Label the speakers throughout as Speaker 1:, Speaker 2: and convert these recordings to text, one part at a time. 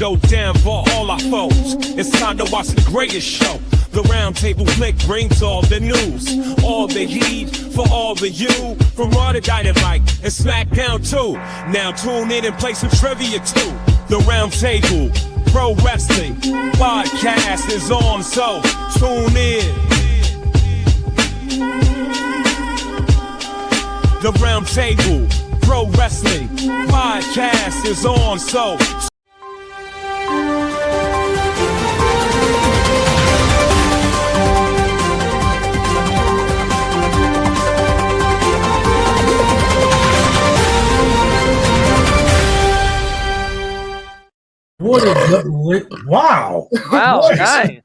Speaker 1: go down for all our foes. It's time to watch the greatest show. The Roundtable Click brings all the news, all the heat for all the you, from Raw to Dynamite and SmackDown too. Now tune in and play some trivia too. The Roundtable Pro Wrestling Podcast is on, so tune in. The Roundtable Pro Wrestling Podcast is on, so
Speaker 2: what is up? Wow.
Speaker 3: Wow, nice.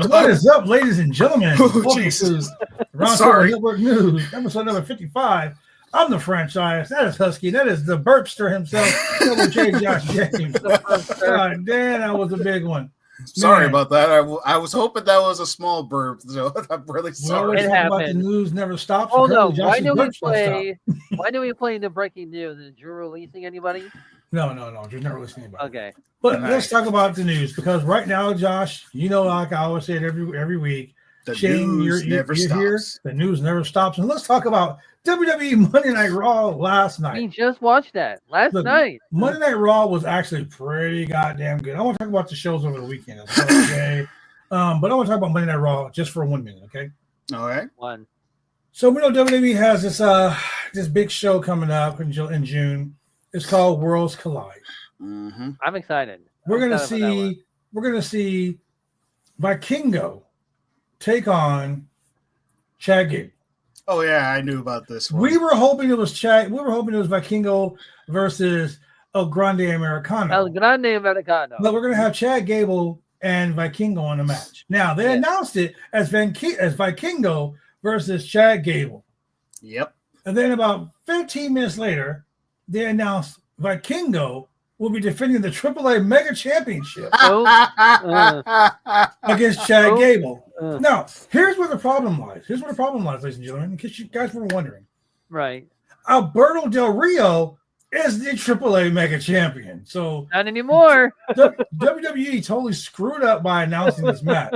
Speaker 2: What is up, ladies and gentlemen? Welcome
Speaker 4: Jesus.
Speaker 2: to Roundtable Network News, episode number 55. I'm the franchise. That is Husky. That is the burpster himself, Double J Josh James. God damn, that was a big one.
Speaker 4: Sorry
Speaker 2: Man.
Speaker 4: about that. I was hoping that was a small burp, so I'm really
Speaker 2: We
Speaker 4: sorry.
Speaker 2: always
Speaker 3: It
Speaker 2: talk about the
Speaker 3: happened.
Speaker 2: news never stops.
Speaker 3: Oh no!
Speaker 2: Apparently
Speaker 3: Why
Speaker 2: Josh's
Speaker 3: do we
Speaker 2: burps don't
Speaker 3: play? Why do we play the breaking news? Is Drew releasing anybody?
Speaker 2: stop. No. There's never listening about it.
Speaker 3: Okay.
Speaker 2: But
Speaker 4: Nice.
Speaker 2: let's talk about the news, because right now, Josh, you know, like I always say it every week,
Speaker 4: The
Speaker 2: Shane,
Speaker 4: news never
Speaker 2: here.
Speaker 4: stops.
Speaker 2: The news never stops. And let's talk about WWE Monday Night Raw last
Speaker 3: We
Speaker 2: night.
Speaker 3: just watched that last
Speaker 2: Look,
Speaker 3: night.
Speaker 2: Monday Night Raw was actually pretty goddamn good. I want to talk about the shows over the weekend, okay? But I want to talk about Monday Night Raw just for 1 minute, okay?
Speaker 4: All right.
Speaker 3: One.
Speaker 2: So we know WWE has this big show coming up in June. It's called Worlds Collide.
Speaker 4: Mm-hmm.
Speaker 3: I'm excited.
Speaker 2: We're
Speaker 3: I'm
Speaker 2: gonna
Speaker 3: excited about that one.
Speaker 2: see Vikingo take on Chad Gable.
Speaker 4: Oh yeah, I knew about this one.
Speaker 2: We were hoping it was Vikingo versus El Grande Americano.
Speaker 3: El Grande Americano.
Speaker 2: But we're gonna have Chad Gable and Vikingo on the match. Now they announced it as Vikingo versus Chad Gable,
Speaker 4: Yep.
Speaker 2: and then about 15 minutes later, they announced Vikingo will be defending the AAA Mega Championship against Chad Gable. Now, here's where the problem lies. Ladies and gentlemen, in case you guys were wondering.
Speaker 3: Right.
Speaker 2: Alberto Del Rio is the AAA Mega Champion. So
Speaker 3: Not anymore.
Speaker 2: WWE totally screwed up by announcing this match.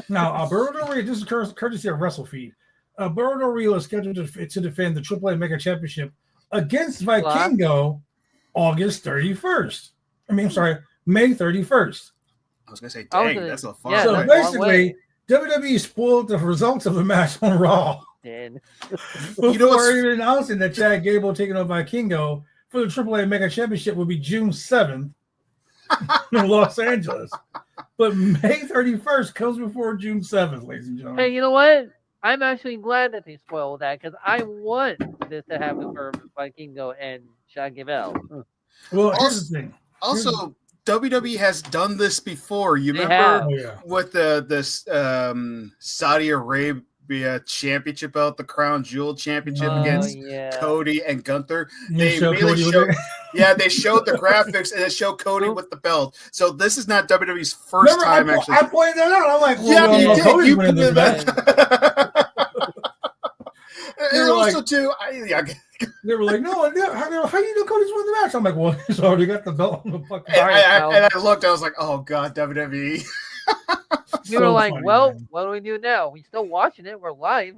Speaker 2: Now, Alberto Del Rio, this is courtesy of WrestleFeed. Alberto Del Rio is scheduled to defend the AAA Mega Championship against Vikingo August 31st. May 31st.
Speaker 4: I was gonna say,
Speaker 3: I was
Speaker 4: dang,
Speaker 3: gonna-
Speaker 4: that's a far.
Speaker 3: yeah,
Speaker 2: So
Speaker 3: that's
Speaker 4: way.
Speaker 2: basically, WWE spoiled the results of the match on Raw
Speaker 3: Did.
Speaker 2: before
Speaker 4: You know what's-
Speaker 2: even announcing that Chad Gable taking on Vikingo for the AAA Mega Championship will be June 7th in Los Angeles. But May 31st comes before June 7th, ladies and gentlemen.
Speaker 3: Hey, you know what? I'm actually glad that they spoiled that because I want this to happen for Vikingo and Chad Gable.
Speaker 2: Well, here's the thing.
Speaker 4: Also, WWE has done this before. You
Speaker 3: They
Speaker 4: remember
Speaker 3: have.
Speaker 2: Oh, yeah.
Speaker 4: with this Saudi Arabia championship belt, the Crown Jewel Championship against
Speaker 3: yeah.
Speaker 4: Cody and Gunther.
Speaker 2: You
Speaker 4: They
Speaker 2: show
Speaker 4: really
Speaker 2: Cody with
Speaker 4: showed,
Speaker 2: it?
Speaker 4: yeah, they showed the graphics and it showed Cody
Speaker 3: Oop.
Speaker 4: with the belt. So this is not WWE's first
Speaker 2: Remember,
Speaker 4: time
Speaker 2: I
Speaker 4: actually.
Speaker 2: pointed that out. I'm like, well,
Speaker 4: Yeah,
Speaker 2: well,
Speaker 4: you did.
Speaker 2: Cody's
Speaker 4: You
Speaker 2: winning this
Speaker 4: pointed
Speaker 2: match.
Speaker 4: that.
Speaker 2: They
Speaker 4: And
Speaker 2: were
Speaker 4: also
Speaker 2: like-
Speaker 4: too,
Speaker 2: They were like, no, how do you know Cody's winning the match? I'm like, well, he's already got the belt on the fucking.
Speaker 4: and I looked, I was like, oh god, WWE.
Speaker 3: We were like,
Speaker 2: funny,
Speaker 3: well,
Speaker 2: man.
Speaker 3: what do we do now? We still watching it. We're live.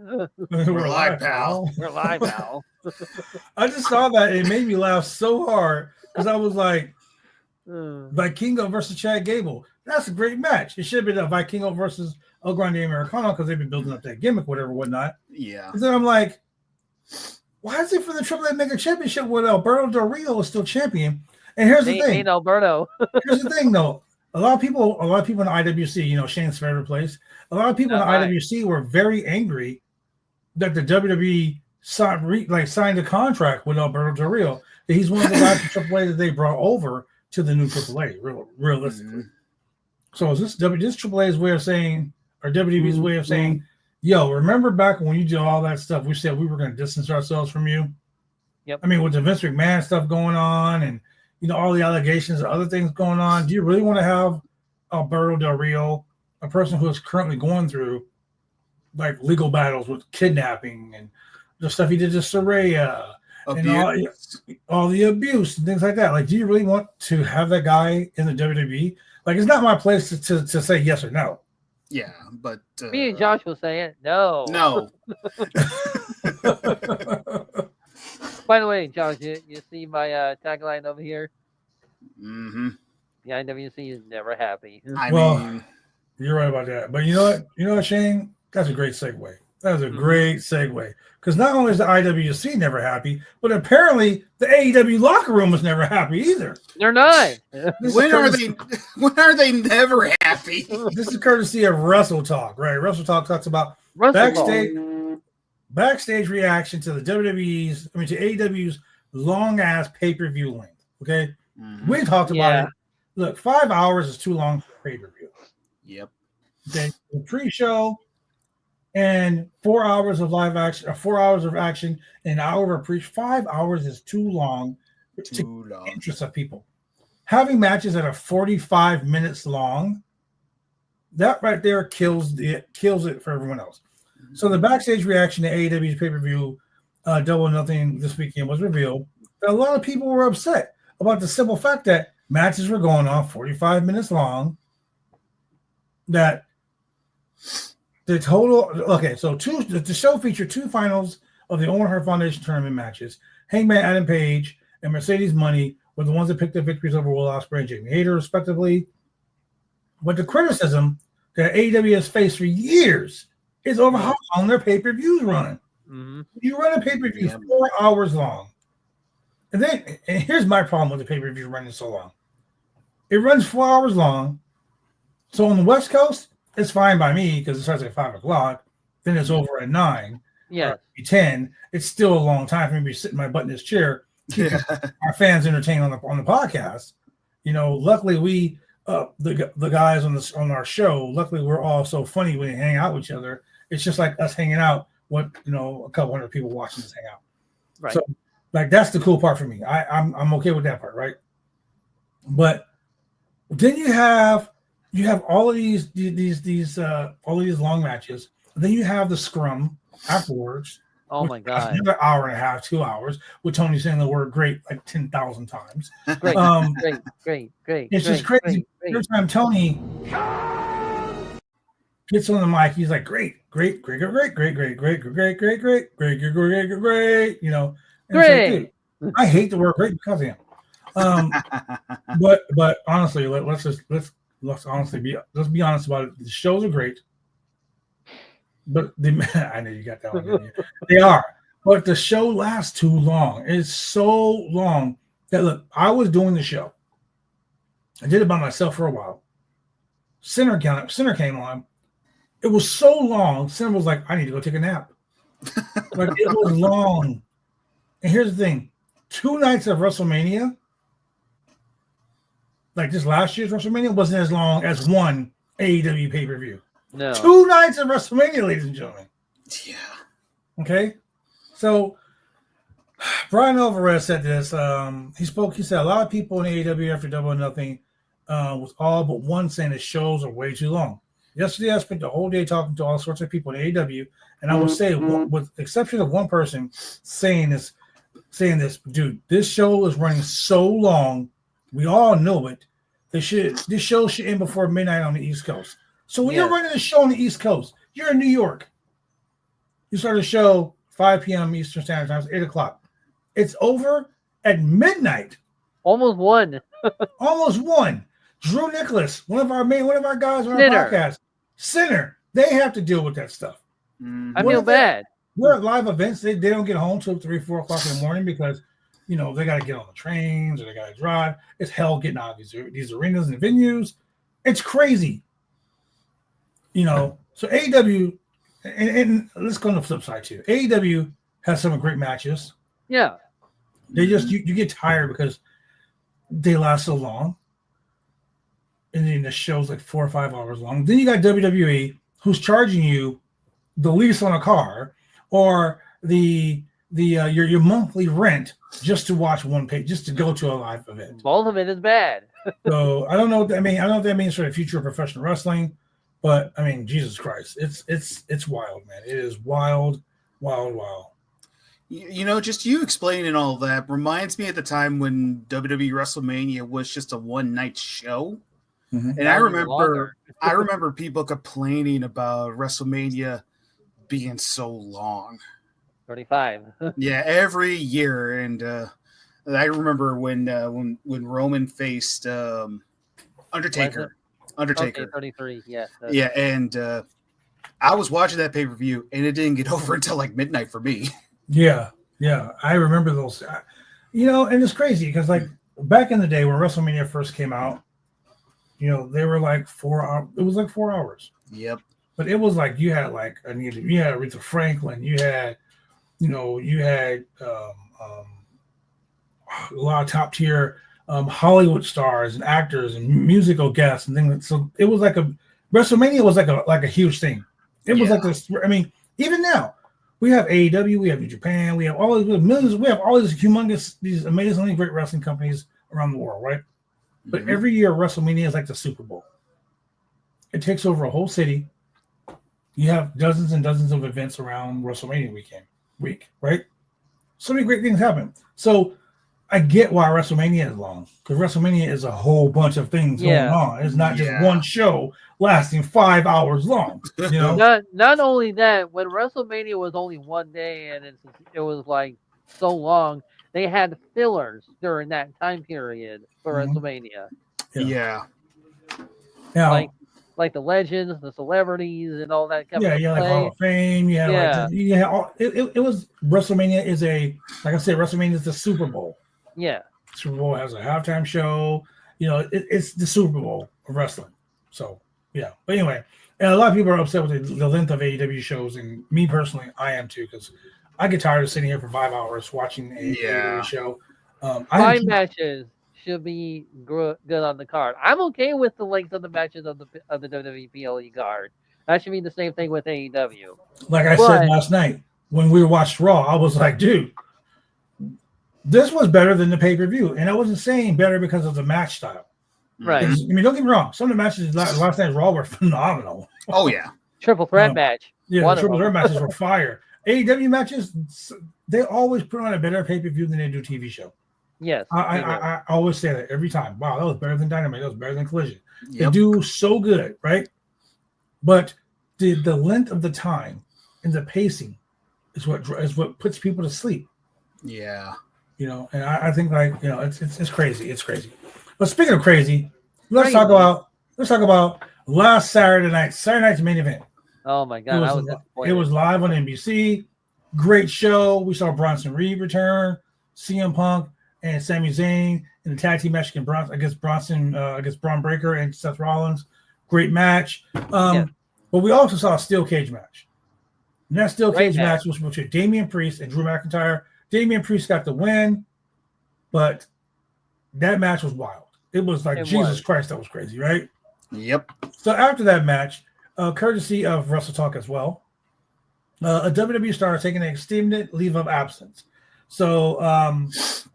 Speaker 2: We're
Speaker 4: live, pal.
Speaker 3: We're live now.
Speaker 2: I just saw that. It made me laugh so hard because I was like,
Speaker 3: Hmm.
Speaker 2: Vikingo versus Chad Gable. That's a great match. It should have been a Vikingo versus El Grande Americano because they've been building up that gimmick, whatever, whatnot.
Speaker 4: Yeah.
Speaker 2: And then I'm like, why is it for the AAA Mega Championship when Alberto Del Rio is still champion? And here's the thing.
Speaker 3: Ain't Alberto.
Speaker 2: Here's the thing, though. A lot of people in the IWC, Shane's favorite place. A lot of people in the
Speaker 3: Right.
Speaker 2: IWC were very angry that the WWE signed a contract with Alberto Del Rio. That he's one of the guys from AAA that they brought over to the new AAA, realistically. So is this AAA's way of saying, or WWE's way of saying, yo, remember back when you did all that stuff, we said we were going to distance ourselves from you?
Speaker 3: Yep.
Speaker 2: I mean, with the Vince McMahon stuff going on and, all the allegations and other things going on, do you really want to have Alberto Del Rio, a person who is currently going through like legal battles with kidnapping and the stuff he did to Saraya and all the abuse and things like that. Like, do you really want to have that guy in the WWE? Like, it's not my place to say yes or no.
Speaker 4: Yeah, but
Speaker 3: Me and Josh will say it. No.
Speaker 4: No.
Speaker 3: By the way, Josh, you see my tagline over here?
Speaker 4: Mm-hmm.
Speaker 3: The IWC is never happy.
Speaker 4: I
Speaker 2: Well,
Speaker 4: mean,
Speaker 2: you're right about that. But you know what? You know what, Shane? That's a great segue. That is a great segue. Because not only is the IWC never happy, but apparently the AEW locker room was never happy either.
Speaker 3: They're not.
Speaker 4: when are they never happy?
Speaker 2: This is courtesy of Wrestle Talk, right? Wrestle Talk talks about backstage reaction to the to AEW's long ass pay-per-view length. Okay.
Speaker 4: Mm-hmm.
Speaker 2: We talked about it. Look, 5 hours is too long for pay-per-view.
Speaker 4: Yep.
Speaker 2: Okay. The pre-show and 4 hours of live action, or 4 hours of action, and an hour of pre. 5 hours is too long to the interest of people. Having matches that are 45 minutes long, that right there kills it for everyone else. So the backstage reaction to AEW's pay-per-view Double or Nothing this weekend was revealed that a lot of people were upset about the simple fact that matches were going on 45 minutes long. That the total, okay, so the show featured 2 finals of the Owen Hart Foundation tournament matches. Hangman Adam Page and Mercedes Money were the ones that picked up victories over Will Ospreay and Jamie Hayter, respectively. But the criticism that AEW has faced for years is over how long their pay-per-views run.
Speaker 3: Mm-hmm.
Speaker 2: You run a pay-per-view 4 hours long. And here's my problem with the pay-per-view running so long. It runs 4 hours long. So on the West Coast, it's fine by me because it starts at 5 o'clock. Then it's over at 9.
Speaker 3: Yeah.
Speaker 2: 10. It's still a long time for me to be sitting my butt in this chair, keep our fans entertained on the podcast. You know, luckily we the guys on our show, luckily we're all so funny when we hang out with each other. It's just like us hanging out. A couple hundred people watching us hang out.
Speaker 3: Right.
Speaker 2: So, like, that's the cool part for me. I'm okay with that part, right? But then you have all of these long matches. Then you have the scrum afterwards.
Speaker 3: Oh my God!
Speaker 2: Another hour and a half, 2 hours, with Tony saying the word "great" like 10,000 times.
Speaker 3: Great, great.
Speaker 2: It's just crazy. Every time Tony gets on the mic, he's like, "Great. You know, great. Like, I hate the word "great" because I am. But honestly, let's honestly be honest about it. The shows are great, but I know you got that one. They are, but the show lasts too long. It's so long that, look, I was doing the show. I did it by myself for a while. Center came on. It was so long. Center was like, "I need to go take a nap." Like, it was long. And here's the thing: 2 nights of WrestleMania, like this last year's WrestleMania, wasn't as long as one AEW pay-per-view.
Speaker 3: No.
Speaker 2: 2 nights of WrestleMania, ladies and gentlemen.
Speaker 4: Yeah.
Speaker 2: Okay. So Brian Alvarez said this. He said a lot of people in AEW after Double or Nothing was all but one saying the shows are way too long. Yesterday, I spent the whole day talking to all sorts of people in AEW, and I will say, with the exception of one person saying this, dude, this show is running so long. We all know it. This show should end before midnight on the East Coast. So when you're running a show on the East Coast, you're in New York. You start a show 5 p.m. Eastern Standard Time, 8 o'clock. It's over at midnight.
Speaker 3: Almost 1.
Speaker 2: Almost 1. Drew Nicholas, one of our guys on our podcast, Sinner. They have to deal with that stuff.
Speaker 3: I feel bad.
Speaker 2: We're at live events. They don't get home till 3, 4 o'clock in the morning because, you know, they got to get on the trains or they got to drive. It's hell getting out of these arenas and venues. It's crazy. You know, so AEW, and let's go on the flip side too. AEW has some great matches.
Speaker 3: Yeah.
Speaker 2: They just, you get tired because they last so long. And then the show's like 4 or 5 hours long. Then you got WWE, who's charging you the lease on a car or your monthly rent just to watch one page, just to go to a live event.
Speaker 3: Both of it is bad.
Speaker 2: So I don't know what that means. I don't know what that means for the future of professional wrestling, but I mean, Jesus Christ, it's wild, man. It is wild.
Speaker 4: Just you explaining all that reminds me at the time when WWE WrestleMania was just a one-night show.
Speaker 2: Mhm.
Speaker 4: And I remember people complaining about WrestleMania being so long.
Speaker 3: 35.
Speaker 4: Yeah, every year. And I remember when Roman faced Undertaker.
Speaker 3: Okay, 33. Yes.
Speaker 4: Yeah, and I was watching that pay-per-view, and it didn't get over until like midnight for me.
Speaker 2: Yeah, I remember those. And it's crazy because like back in the day when WrestleMania first came out, they were like 4 hours. It was like 4 hours.
Speaker 4: Yep.
Speaker 2: But it was like you had like you had Aretha Franklin, you had a lot of top tier Hollywood stars and actors and musical guests and things. So it was like WrestleMania was like a huge thing. It was like this. I mean, even now we have AEW, we have New Japan, we have all these millions. We have all these humongous, these amazingly great wrestling companies around the world, right? But every year WrestleMania is like the Super Bowl. It takes over a whole city. You have dozens and dozens of events around WrestleMania week, right? So many great things happen. So I get why WrestleMania is long, because WrestleMania is a whole bunch of things going on. It's not just one show lasting 5 hours long.
Speaker 3: Not only that, when WrestleMania was only one day and it was like so long, they had fillers during that time period for WrestleMania.
Speaker 4: Yeah.
Speaker 3: Like the legends, the celebrities, and all that.
Speaker 2: Like Hall of Fame. It was WrestleMania is like I said, WrestleMania is the Super Bowl.
Speaker 3: Yeah.
Speaker 2: Super Bowl has a halftime show. It's the Super Bowl of wrestling. So yeah. But anyway, and a lot of people are upset with the length of AEW shows, and me personally, I am too, because I get tired of sitting here for 5 hours watching a AEW show.
Speaker 3: 5 matches should be good on the card. I'm okay with the length of the matches of the WWE PLE card. That should be the same thing with AEW.
Speaker 2: Like I said last night when we watched Raw, I was like, dude, this was better than the pay-per-view. And I wasn't saying better because of the match style.
Speaker 3: Right.
Speaker 2: I mean, don't get me wrong. Some of the matches last night's Raw were phenomenal.
Speaker 4: Oh, yeah.
Speaker 3: Triple threat match.
Speaker 2: Yeah, the triple threat matches were fire. AEW matches, they always put on a better pay-per-view than they do TV show.
Speaker 3: Yes.
Speaker 2: I always say that every time. Wow, that was better than Dynamite. That was better than Collision. They do so good, right? But the length of the time and the pacing is what puts people to sleep.
Speaker 4: Yeah.
Speaker 2: And I think it's crazy. It's crazy. But speaking of crazy, let's talk about last Saturday night's main event.
Speaker 3: Oh my God,
Speaker 2: it was live on NBC. Great show. We saw Bronson Reed return, CM Punk and Sami Zayn in the tag team match against Braun Breaker and Seth Rollins. Great match. But we also saw a steel cage match. And that steel cage match was between Damian Priest and Drew McIntyre. Damian Priest got the win, but that match was wild. It was like Jesus Christ, that was crazy, right?
Speaker 4: Yep. So
Speaker 2: after that match, courtesy of Wrestle Talk as well, a WWE star taking an extended leave of absence. So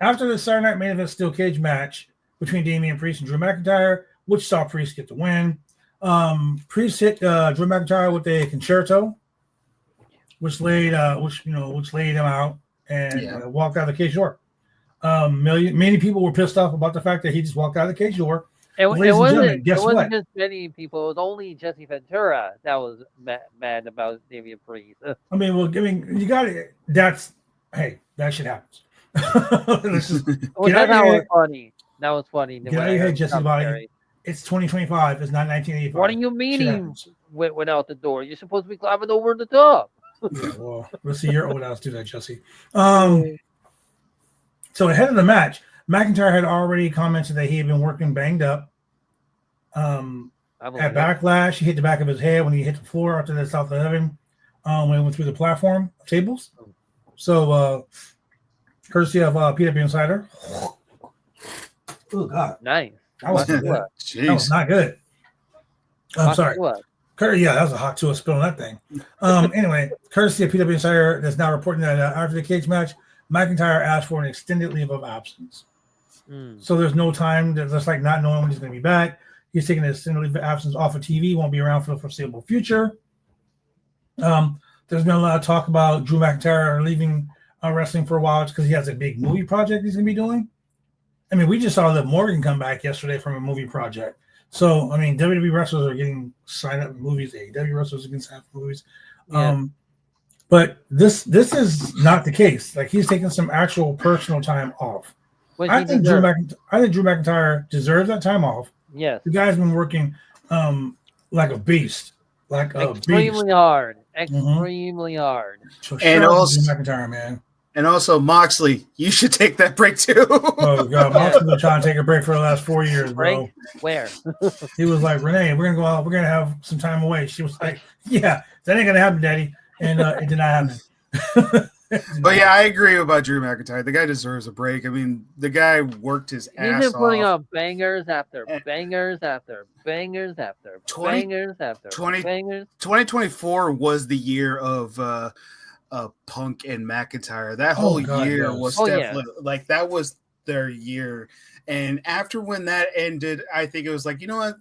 Speaker 2: after the Saturday Night Main Event steel cage match between Damian Priest and Drew McIntyre, which saw Priest get the win, Priest hit Drew McIntyre with a concerto, which laid him out and walked out of the cage door. Many people were pissed off about the fact that he just walked out of the cage door.
Speaker 3: It wasn't just many people. It was only Jesse Ventura that was mad about Damian Priest.
Speaker 2: You got it. That shit happens.
Speaker 3: That was funny. That was funny.
Speaker 2: Get out of your head, Jesse Body. It's 2025. It's not 1985.
Speaker 3: What do you mean he went out the door? You're supposed to be climbing over the top.
Speaker 2: Let's see your old ass do that, Jesse. So ahead of the match, McIntyre had already commented that he had been working banged up. At Backlash, he hit the back of his head when he hit the floor after the South 11 when he went through the platform tables. So, courtesy of PW Insider. Oh, God.
Speaker 3: Nice.
Speaker 2: That was not good. I'm sorry. That was a hot two spill on that thing. Anyway, courtesy of PW Insider that's now reporting that after the cage match, McIntyre asked for an extended leave of absence. So there's no time. There's like not knowing when he's going to be back. He's taking an extended leave of absence off of TV. Won't be around for the foreseeable future. There's been a lot of talk about Drew McIntyre leaving wrestling for a while because he has a big movie project he's going to be doing. I mean, we just saw that Morgan come back yesterday from a movie project. So, I mean, WWE wrestlers are getting signed up in movies. AEW wrestlers are getting signed up in movies.
Speaker 3: Yeah.
Speaker 2: But this is not the case. Like, he's taking some actual personal time off.
Speaker 3: Which
Speaker 2: I
Speaker 3: he
Speaker 2: think Drew
Speaker 3: deserves.
Speaker 2: McIntyre deserves that time off.
Speaker 3: Yes.
Speaker 2: The guy's been working like a beast. Like a beast.
Speaker 3: Extremely hard. Extremely hard.
Speaker 2: So
Speaker 4: And
Speaker 2: shout out to
Speaker 4: also-
Speaker 2: Drew McIntyre, man.
Speaker 4: And also, Moxley, you should take that break too.
Speaker 2: Oh god, Moxley's been trying to take a break for the last 4 years, bro.
Speaker 3: Break? Where?
Speaker 2: He was like, Renee, we're gonna go out, we're gonna have some time away. She was like, yeah, that ain't gonna happen, Daddy. And it did not happen.
Speaker 4: But yeah, I agree about Drew McIntyre. The guy deserves a break. I mean, the guy worked his
Speaker 3: He's
Speaker 4: ass
Speaker 3: been putting
Speaker 4: off.
Speaker 3: up bangers after bangers after bangers after
Speaker 4: 20
Speaker 3: bangers after
Speaker 4: 20
Speaker 3: bangers.
Speaker 4: 2024 was the year of Punk and McIntyre. That whole
Speaker 2: God,
Speaker 4: year
Speaker 2: yes.
Speaker 4: was
Speaker 3: Oh, yeah.
Speaker 4: definitely like that was their year. And after when that ended, I think it was like, you know what?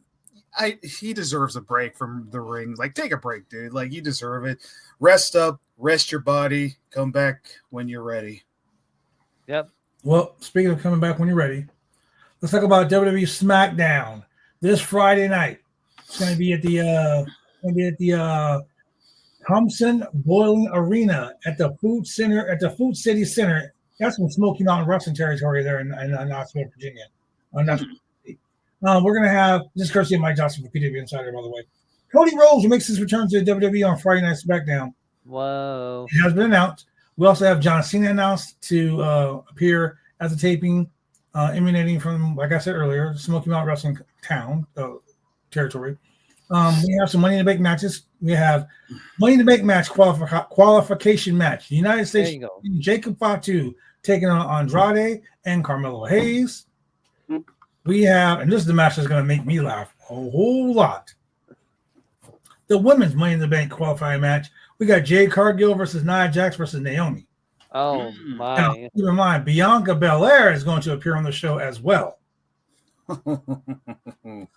Speaker 4: He deserves a break from the ring. Like, take a break, dude. Like, you deserve it. Rest up, rest your body, come back when you're ready.
Speaker 3: Yep.
Speaker 2: Well, speaking of coming back when you're ready, let's talk about WWE SmackDown this Friday night. It's going to be at the Thompson Boiling Arena at the Food Center at the Food City Center. That's some Smoky Mountain Wrestling territory there in Knoxville, Virginia. We're going to have this courtesy of Mike Johnson for PW Insider, by the way. Cody Rhodes makes his return to WWE on Friday Night SmackDown.
Speaker 3: Whoa.
Speaker 2: It has been announced. We also have John Cena announced to appear at the taping, emanating from, like I said earlier, Smoky Mountain Wrestling town territory. We have some Money in the Bank matches. We have Money in the Bank match qualification match. The United States
Speaker 3: There you go.
Speaker 2: Jacob Fatu taking on Andrade and Carmelo Hayes. We have, and this is the match that's going to make me laugh a whole lot. The women's Money in the Bank qualifying match. We got Jade Cargill versus Nia Jax versus Naomi.
Speaker 3: Oh
Speaker 2: Now,
Speaker 3: my.
Speaker 2: keep in mind, Bianca Belair is going to appear on the show as well.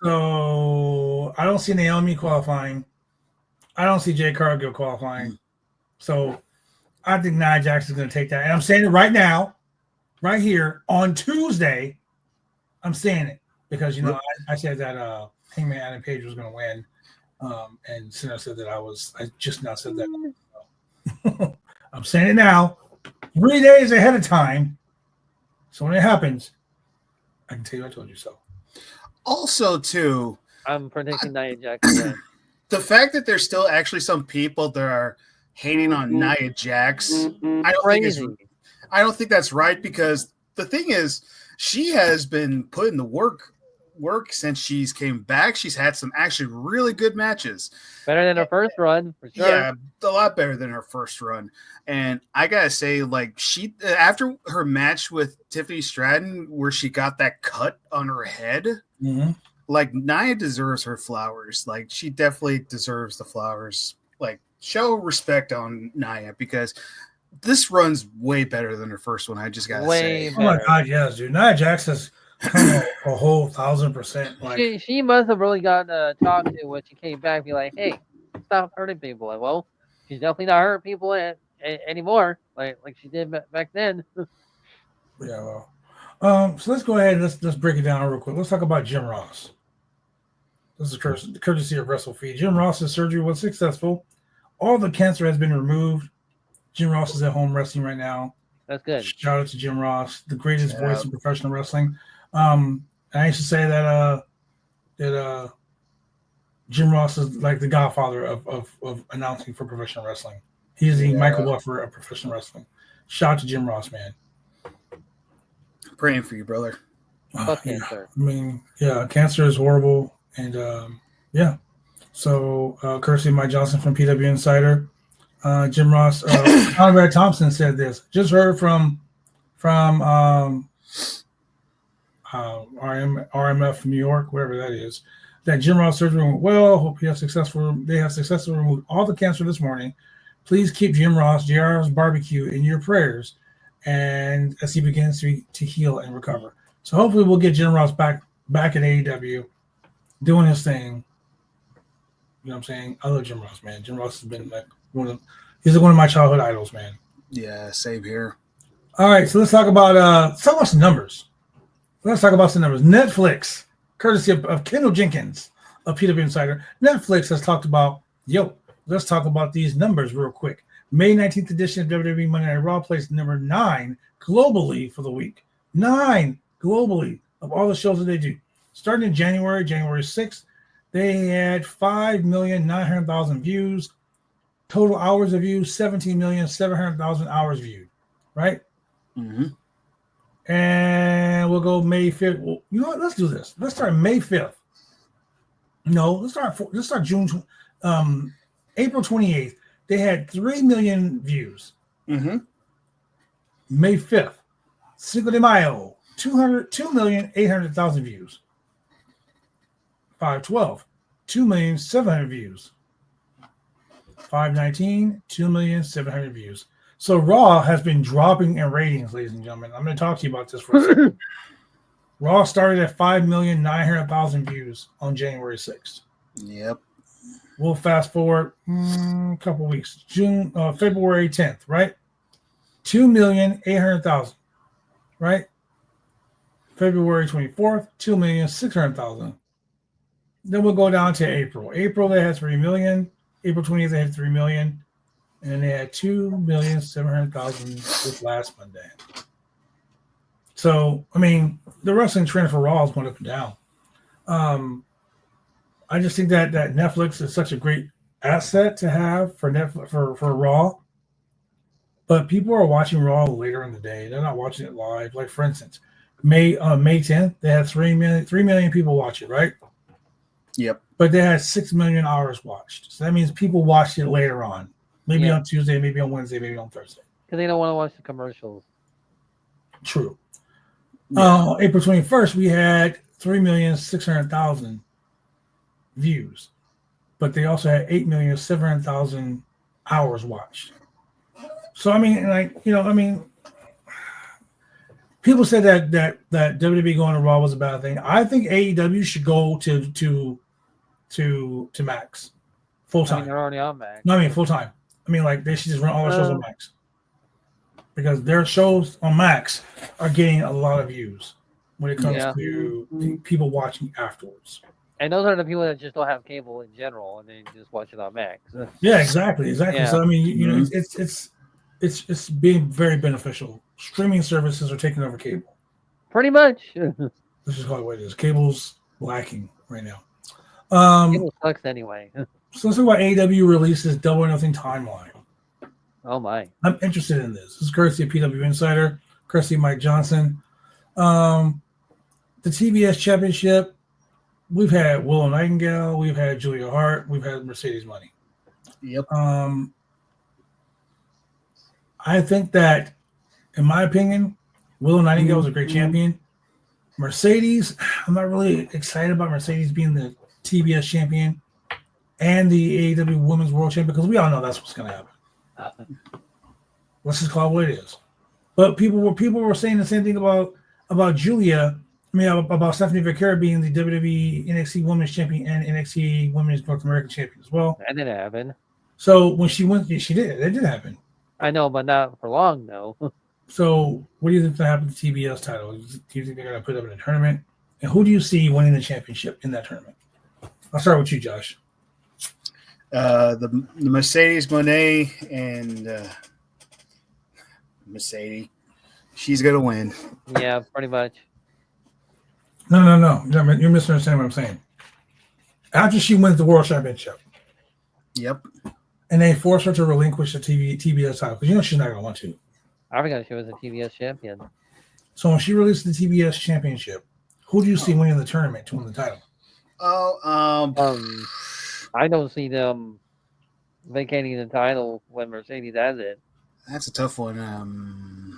Speaker 2: So I don't see Naomi qualifying. I don't see Jade Cargill qualifying. So I think Nia Jax is going to take that. And I'm saying it right now, right here on Tuesday. I'm saying it because, you know, I said that Hangman Adam Page was going to win. And Sinner said that I just now said that. I'm saying it now, 3 days ahead of time. So when it happens, I can tell you I told you so.
Speaker 4: Also, too,
Speaker 3: I'm predicting Nia Jax again.
Speaker 4: the fact that there's still actually some people that are hating on Nia Jax, I don't think that's right, because the thing is, she has been putting the work since she's came back. She's had some actually really good matches.
Speaker 3: Better than her first run, for sure.
Speaker 4: Yeah, a lot better than her first run. And I gotta say, like, she after her match with Tiffany Stratton, where she got that cut on her head, like, Nia deserves her flowers. Like, she definitely deserves the flowers. Like, show respect on Nia, because this run's way better than her first one. I just gotta say.
Speaker 2: Oh my God, yes, dude. Nia Jax has come a whole 1,000%. Like,
Speaker 3: she must have really gotten to talk to when she came back, be like, hey, stop hurting people. Like, well, she's definitely not hurting people anymore, like she did back then.
Speaker 2: yeah, well, so let's go ahead and let's break it down real quick. Let's talk about Jim Ross. This is courtesy of WrestleFeed. Jim Ross's surgery was successful. All the cancer has been removed. Jim Ross is at home wrestling right now.
Speaker 3: That's good.
Speaker 2: Shout out to Jim Ross, the greatest voice in professional wrestling. And I used to say that Jim Ross is like the godfather of announcing for professional wrestling. He's the Michael Buffer of professional wrestling. Shout out to Jim Ross, man.
Speaker 4: Praying for you, brother.
Speaker 3: Fuck cancer.
Speaker 2: I mean, yeah, cancer is horrible. And yeah. So courtesy of Mike Johnson from PW Insider. Jim Ross, Conrad Thompson said this. Just heard from RMF New York, wherever that is, that Jim Ross surgery went well. Hope they have successfully removed all the cancer this morning. Please keep Jim Ross, JR's Barbecue, in your prayers, and as he begins to heal and recover. So hopefully we'll get Jim Ross back at AEW, doing his thing. You know what I'm saying? I love Jim Ross, man. Jim Ross has been like he's one of my childhood idols, man.
Speaker 4: Yeah, same here.
Speaker 2: All right, so let's talk about some numbers. Let's talk about some numbers. Netflix, courtesy of Kendall Jenkins of PW Insider. Netflix has talked about, let's talk about these numbers real quick. May 19th edition of WWE Monday Night Raw placed number 9 globally for the week. 9 globally of all the shows that they do. Starting in January 6th, they had 5,900,000 views. Total hours of views, 17,700,000 hours viewed. Right?
Speaker 4: Mm-hmm.
Speaker 2: And we'll go May 5th. Well, you know what? Let's do this. Let's start May 5th. No, let's start June, April 28th. They had 3 million views.
Speaker 4: Mm-hmm.
Speaker 2: May 5th, Cinco de Mayo, 2,800,000 views. 5/12, 2,700,000 views. 5/19, 2,700,000 views. So Raw has been dropping in ratings, ladies and gentlemen. I'm going to talk to you about this for a second. Raw started at 5,900,000 views on January 6th.
Speaker 4: Yep.
Speaker 2: We'll fast forward a couple weeks. February 10th, right? 2,800,000, right? February 24th, 2,600,000. Then we'll go down to April. April, they had 3 million. April 20th, they had 3 million. And they had 2,700,000 this last Monday. So, I mean, the wrestling trend for Raw is going up and down. I just think that Netflix is such a great asset to have for Netflix for Raw. But people are watching Raw later in the day. They're not watching it live. Like, for instance, May 10th, they had 3 million people watch it, right?
Speaker 4: Yep.
Speaker 2: But they had 6 million hours watched. So that means people watched it later on. Maybe on Tuesday, maybe on Wednesday, maybe on Thursday.
Speaker 3: Because they don't want to watch the commercials.
Speaker 2: True.
Speaker 4: Yeah.
Speaker 2: April 21st, we had 3,600,000 views. But they also had 8,700,000 hours watched. So, I mean, people said that WWE going to Raw was a bad thing. I think AEW should go to Max full time.
Speaker 3: I mean, they're already on Max.
Speaker 2: No, I mean full time. I mean, like, they should just run all their shows on Max because their shows on Max are getting a lot of views when it comes to people watching afterwards.
Speaker 3: And those are the people that just don't have cable in general, and they just watch it on Max.
Speaker 2: Yeah, exactly. Yeah. So I mean, you know, it's being very beneficial. Streaming services are taking over cable.
Speaker 3: Pretty much.
Speaker 2: This is probably what it is. Cable's lacking right now.
Speaker 3: Cable sucks anyway.
Speaker 2: So let's talk about AEW releases Double or Nothing timeline.
Speaker 3: Oh my!
Speaker 2: I'm interested in this. This is courtesy of PW Insider, courtesy of Mike Johnson. The TBS Championship. We've had Willow Nightingale. We've had Julia Hart. We've had Mercedes Money.
Speaker 4: Yep.
Speaker 2: I think that, in my opinion, Willow Nightingale is a great champion. Mercedes, I'm not really excited about Mercedes being the TBS champion and the AEW Women's World Champion because we all know that's what's going to happen. Let's just call it what it is. But people were saying the same thing about Julia. I mean, about Stephanie Vaquera being the WWE NXT Women's Champion and NXT Women's North American Champion as well.
Speaker 3: That didn't happen.
Speaker 2: So when she went, she did. It did happen.
Speaker 3: I know, but not for long, though.
Speaker 2: So what do you think is going to happen to the TBS title? Do you think they're going to put it up in a tournament? And who do you see winning the championship in that tournament? I'll start with you, Josh.
Speaker 4: The Mercedes Moné and Mercedes. She's going to win.
Speaker 3: Yeah, pretty much.
Speaker 2: No. You're misunderstanding what I'm saying. After she wins the World Championship.
Speaker 4: Yep.
Speaker 2: And they force her to relinquish the TBS title because you know she's not going to want to.
Speaker 3: I forgot she was a TBS champion.
Speaker 2: So when she releases the TBS Championship, who do you see winning the tournament to win the title?
Speaker 3: I don't see them vacating the title when Mercedes has it.
Speaker 4: That's a tough one.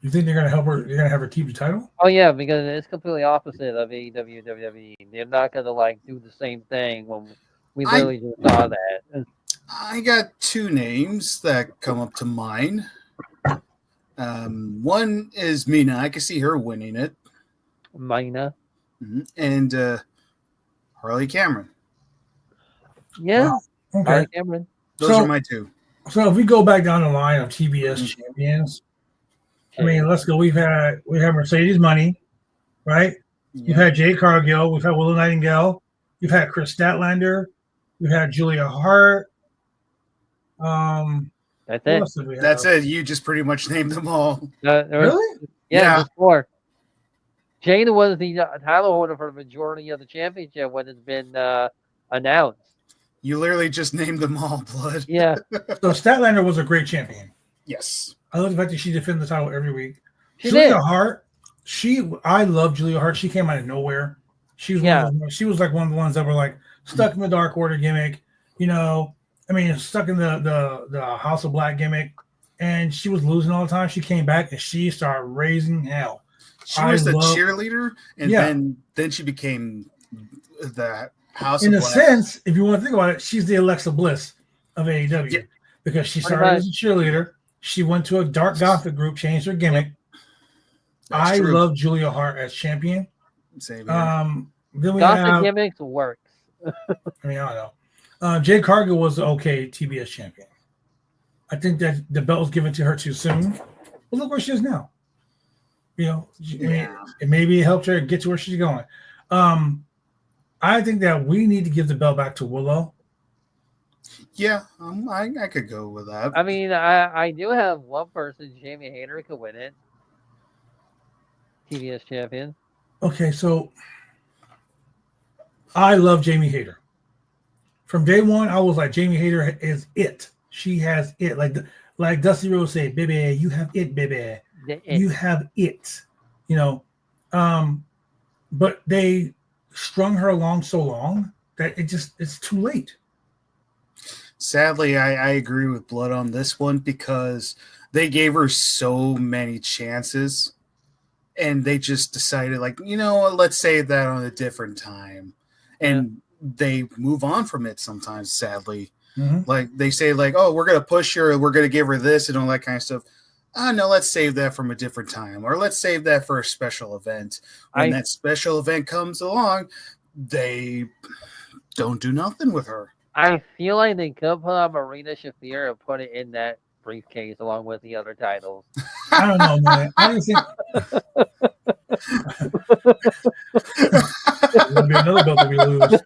Speaker 2: You think they're going to help her? You're going to have her keep the title?
Speaker 3: Oh yeah, because it's completely opposite of AEW, WWE. They're not going to do the same thing when we literally just saw that.
Speaker 4: I got two names that come up to mind. One is Mina. I can see her winning it.
Speaker 3: Mina.
Speaker 4: And Harley Cameron.
Speaker 3: Yeah.
Speaker 2: Wow. Okay.
Speaker 3: Harley Cameron.
Speaker 4: Those are my two.
Speaker 2: So if we go back down the line of TBS champions, I mean, let's go. We have Mercedes Money, right? We've had Jade Cargill. We've had Willow Nightingale. We've had Chris Statlander. We've had Julia Hart.
Speaker 3: That's it.
Speaker 4: That's it. You just pretty much named them all.
Speaker 2: Really?
Speaker 3: Yeah, just 4. Jade was the title holder for the majority of the championship when it's been announced.
Speaker 4: You literally just named them all, Blood.
Speaker 3: Yeah.
Speaker 2: So Statlander was a great champion.
Speaker 4: Yes.
Speaker 2: I love the fact that she defended the title every week.
Speaker 3: She
Speaker 2: Julia
Speaker 3: did.
Speaker 2: Hart, I love Julia Hart. She came out of nowhere. She was she was like one of the ones that were like stuck in the Dark Order gimmick, stuck in the House of Black gimmick, and she was losing all the time. She came back and she started raising hell.
Speaker 4: She was the cheerleader, and then she became the House
Speaker 2: in
Speaker 4: of
Speaker 2: a
Speaker 4: Black.
Speaker 2: sense, if you want to think about it, she's the Alexa Bliss of AEW because she started as a cheerleader. She went to a dark gothic group, changed her gimmick. I love Julia Hart as champion.
Speaker 4: Same
Speaker 2: Then we
Speaker 3: Gothic gimmicks works.
Speaker 2: I don't know. Jade Cargill was the okay TBS champion. I think that the belt was given to her too soon. But look where she is now. Maybe it helped her get to where she's going. I think that we need to give the belt back to Willow.
Speaker 4: Yeah, I could go with that.
Speaker 3: I mean, I do have one person, Jamie Hayter, could win it. TBS champion.
Speaker 2: Okay, so I love Jamie Hayter. From day one, I was like, Jamie Hayter is it. She has it. Like Dusty Rhodes said, baby, you have it, baby. You have it. But they strung her along so long that it's too late.
Speaker 4: Sadly, I agree with Blood on this one because they gave her so many chances and they just decided let's save that on a different time. And they move on from it sometimes, sadly.
Speaker 2: Mm-hmm.
Speaker 4: Like they say oh, we're going to push her, we're going to give her this and all that kind of stuff. No, let's save that from a different time, or let's save that for a special event. When that special event comes along, they don't do nothing with her.
Speaker 3: I feel like they could put on Marina Shafir and put it in that briefcase along with the other titles.
Speaker 2: I don't know, man. I don't think there'll be another belt that we lose.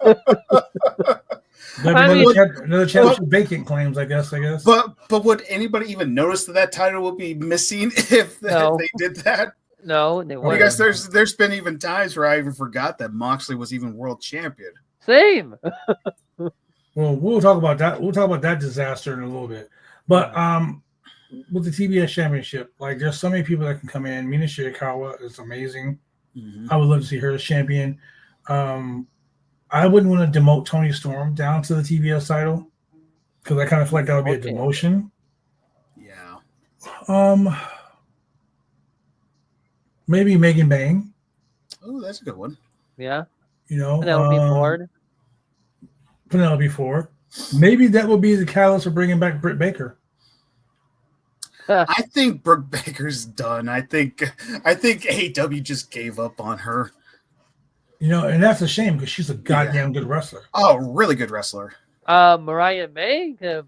Speaker 2: Another championship vacant claims, I guess.
Speaker 4: But would anybody even notice that title would be missing if they did that?
Speaker 3: No, they wouldn't.
Speaker 4: I guess there's been even times where I even forgot that Moxley was even world champion.
Speaker 3: Same.
Speaker 2: Well, we'll talk about that. We'll talk about that disaster in a little bit. But with the TBS championship, there's so many people that can come in. Mina Shirakawa is amazing. Mm-hmm. I would love to see her as champion. I wouldn't want to demote Toni Storm down to the TBS title because I kind of feel like that would be a demotion.
Speaker 4: Yeah.
Speaker 2: Maybe Megan Bang.
Speaker 4: Oh, that's a good one.
Speaker 3: Yeah.
Speaker 2: Penelope Ford. Maybe that will be the catalyst for bringing back Britt Baker.
Speaker 4: I think Britt Baker's done. I think AEW just gave up on her.
Speaker 2: And that's a shame because she's a goddamn good wrestler.
Speaker 4: Oh, really good wrestler.
Speaker 3: Mariah May could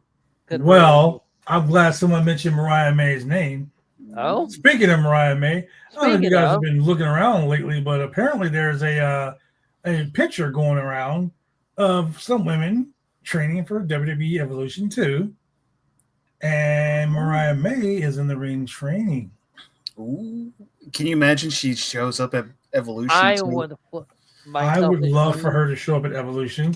Speaker 2: Well, I'm glad someone mentioned Mariah May's name.
Speaker 3: Oh,
Speaker 2: speaking of Mariah May, I don't know if you guys have been looking around lately, but apparently there's a picture going around of some women training for WWE Evolution 2, and Mariah May is in the ring training.
Speaker 4: Ooh. Can you imagine she shows up at Evolution 2?
Speaker 2: I would love for her to show up at Evolution.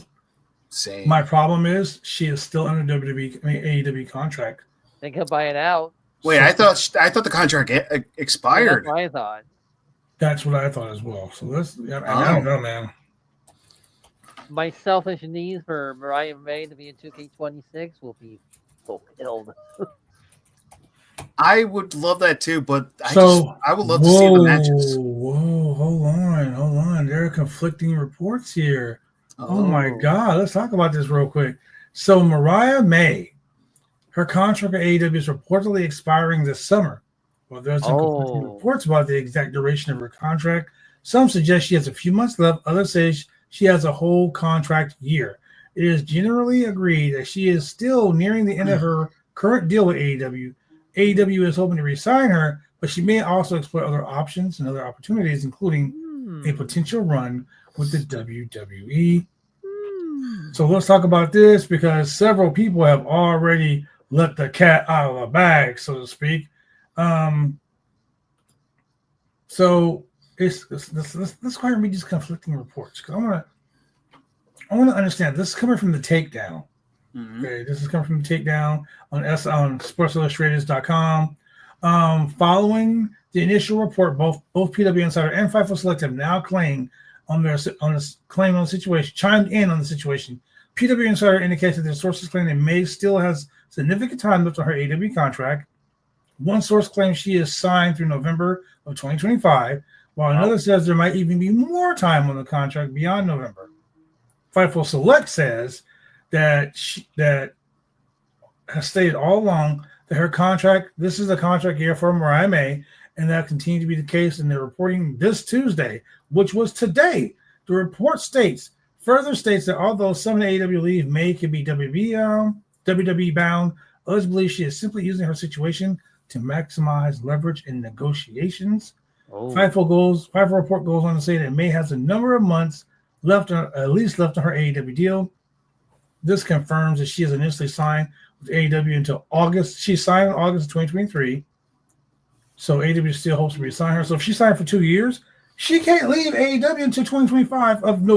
Speaker 4: Same.
Speaker 2: My problem is she is still under AEW contract.
Speaker 3: They could buy it out.
Speaker 4: Wait, I thought the contract expired.
Speaker 3: That's what I thought.
Speaker 2: That's what I thought as well. So I don't know, man.
Speaker 3: My selfish needs for Mariah May to be in 2K26 will be fulfilled.
Speaker 4: I would love that too, but I would love to see the matches.
Speaker 2: Whoa, hold on. There are conflicting reports here. Oh my God. Let's talk about this real quick. So Mariah May, her contract at AEW is reportedly expiring this summer. Well, there's some conflicting reports about the exact duration of her contract. Some suggest she has a few months left. Others say she has a whole contract year. It is generally agreed that she is still nearing the end of her current deal with AEW. AEW is hoping to re-sign her, but she may also explore other options and other opportunities, including a potential run with the WWE. So let's talk about this because several people have already let the cat out of the bag, so to speak. So let's go ahead and read these conflicting reports because I want to understand. This is coming from the Takedown. Okay, this is coming from the Takedown on SportsIllustrateds.com. Following the initial report, both PW Insider and Fightful Select have now chimed in on the situation. PW Insider indicates that their sources claim that May still has significant time left on her AEW contract. One source claims she is signed through November of 2025, while another says there might even be more time on the contract beyond November. Fightful Select says that has stated all along that her contract, this is a contract year for Mariah May, and that continued to be the case. And they're reporting this Tuesday, which was today. The report further states that although some of the AEW leave May could be WWE bound, others believe she is simply using her situation to maximize leverage in negotiations. Fightful report goes on to say that May has a number of months at least left on her AEW deal. This confirms that she is initially signed with AEW until August. She signed in August of 2023. So AEW still hopes to re-sign her. So if she signed for 2 years, she can't leave AEW until 2025 of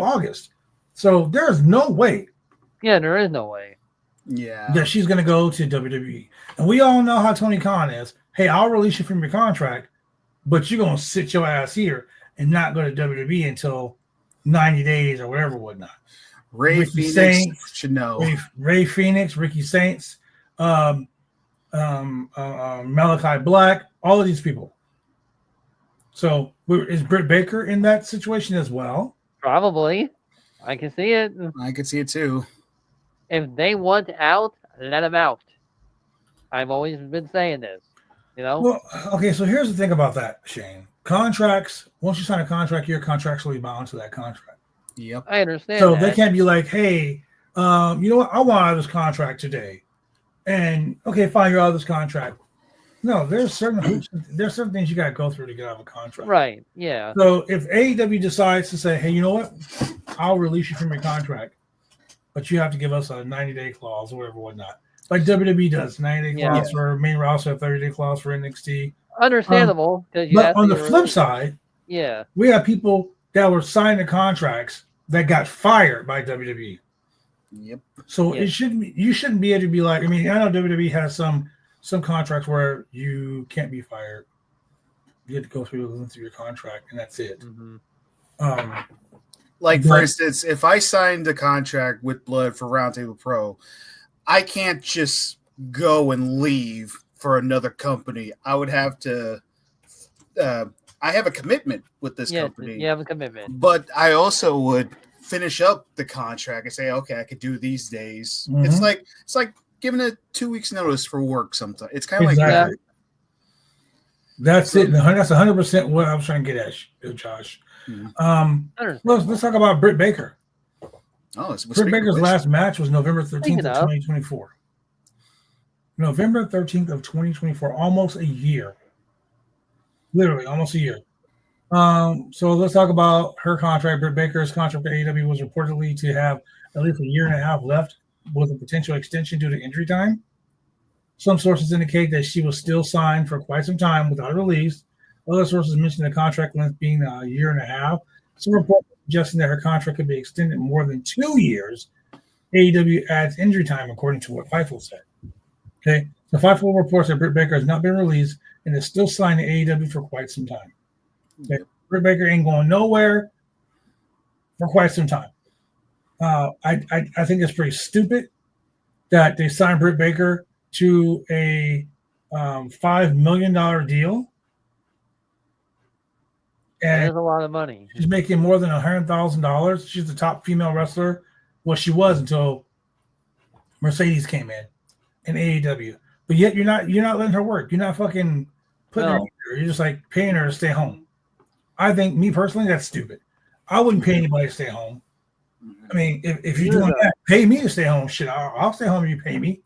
Speaker 2: August. So there's no way.
Speaker 3: Yeah, there is no way.
Speaker 4: Yeah.
Speaker 2: That she's going to go to WWE. And we all know how Tony Khan is. Hey, I'll release you from your contract, but you're going to sit your ass here and not go to WWE until 90 days or whatever, whatnot.
Speaker 4: Ray Phoenix should know.
Speaker 2: Ray Phoenix, Ricky Saints, Malachi Black, all of these people. So is Britt Baker in that situation as well?
Speaker 3: Probably. I can see it.
Speaker 4: I can see it too.
Speaker 3: If they want out, let them out. I've always been saying this.
Speaker 2: Well, okay, so here's the thing about that, Shane. Contracts, once you sign a contract, you're contractually bound to that contract.
Speaker 4: Yep.
Speaker 3: I understand.
Speaker 2: So they can't be like, hey, you know what? I want out of this contract today. And okay, fine, you're out of this contract. No, there's certain things you gotta go through to get out of a contract.
Speaker 3: Right. Yeah.
Speaker 2: So if AEW decides to say, hey, you know what? I'll release you from your contract, but you have to give us a 90-day clause or whatever, whatnot. Like WWE does, 90-day clause for main roster, 30-day clause for NXT.
Speaker 3: Understandable.
Speaker 2: But on the flip side, we have people that were signing contracts that got fired by WWE.
Speaker 4: Yep.
Speaker 2: So you shouldn't be able to be like, I mean, I know WWE has some contracts where you can't be fired. You have to go through your contract, and that's it.
Speaker 4: For instance, if I signed a contract with Blood for Roundtable Pro, I can't just go and leave for another company. I would have to I have a commitment with this company.
Speaker 3: You have a commitment.
Speaker 4: But I also would finish up the contract and say, okay, I could do these days. It's like giving a 2 weeks notice for work sometimes. It's kind of like that.
Speaker 2: That's it. That's 100% what I was trying to get at, Josh. Let's talk about Britt Baker. Britt Baker's last match was November 13th of 2024. November 13th of 2024, almost a year. Literally, almost a year. So let's talk about her contract. Britt Baker's contract with AEW was reportedly to have at least a year and a half left with a potential extension due to injury time. Some sources indicate that she was still signed for quite some time without a release. Other sources mention the contract length being a year and a half. Some reports suggesting that her contract could be extended more than 2 years. AEW adds injury time, according to what Fightful said. Okay, so Fightful reports that Britt Baker has not been released and is still signed to AEW for quite some time. Okay. Britt Baker ain't going nowhere for quite some time. I think it's pretty stupid that they signed Britt Baker to a $5 million deal. And
Speaker 3: there's a lot of money.
Speaker 2: She's making more than $100,000. She's the top female wrestler. Well, she was until Mercedes came in AEW. But yet you're not letting her work. You're not fucking putting her in there. You're just like paying her to stay home. I think, me personally, that's stupid. I wouldn't pay anybody to stay home. I mean, if you're doing that, pay me to stay home. Shit, I'll stay home if you pay me.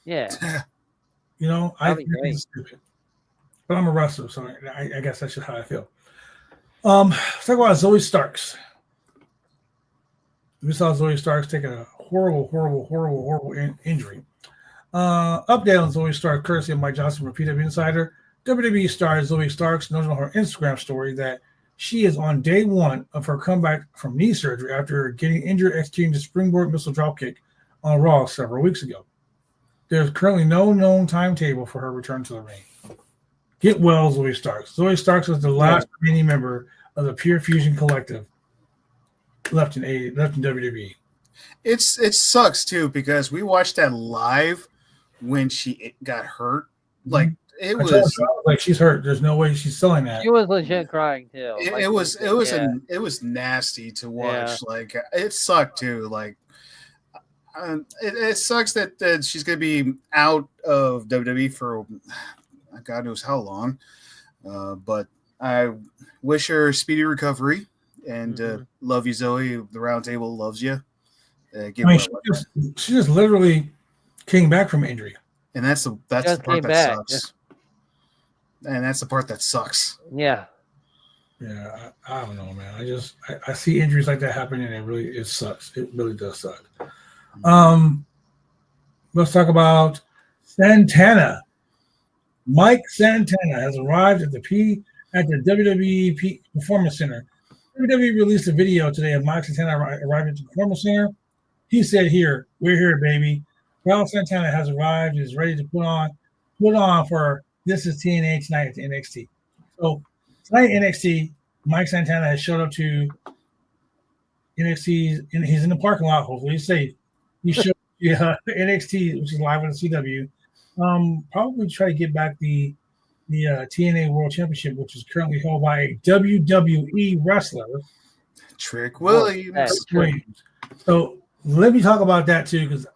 Speaker 3: Yeah.
Speaker 2: You know, I
Speaker 3: That'd be
Speaker 2: think
Speaker 3: great.
Speaker 2: it's stupid. But I'm a wrestler, so I guess that's just how I feel. Let's talk about Zoe Starks. We saw Zoe Starks take a horrible injury. Update on Zoe Starks, courtesy of Mike Johnson from PW Insider. WWE star Zoe Starks noted on her Instagram story that she is on day one of her comeback from knee surgery after getting injured executing the springboard missile dropkick on Raw several weeks ago. There's currently no known timetable for her return to the ring. Get well, Zoe Starks. Zoe Starks was the last remaining member of the Pure Fusion Collective left in WWE.
Speaker 4: It sucks too because we watched that live when she got hurt. Like it was
Speaker 2: like she's hurt. There's no way she's selling that.
Speaker 3: She was legit crying too.
Speaker 4: It was nasty to watch. Yeah. Like it sucked too. Like it sucks that she's gonna be out of WWE for God knows how long. But I wish her speedy recovery and love you, Zoe. The Roundtable loves you.
Speaker 2: She just literally came back from injury,
Speaker 4: and that's the part that sucks. And that's the part that sucks.
Speaker 3: Yeah.
Speaker 2: Yeah, I don't know, man. I see injuries like that happening, and it sucks. It really does suck. Let's talk about Santana. Mike Santana has arrived at the WWE Performance Center. WWE released a video today of Mike Santana arriving at the Performance Center. He said, "Here, we're here, baby. Raul Santana has arrived and is ready to put on for This Is TNA tonight at the NXT." So tonight NXT, Mike Santana has showed up to NXT. He's in the parking lot. Hopefully he's safe. He showed NXT, which is live on the CW. Probably try to get back the TNA World Championship, which is currently held by a WWE wrestler,
Speaker 4: Trick Williams.
Speaker 2: So let me talk about that too, because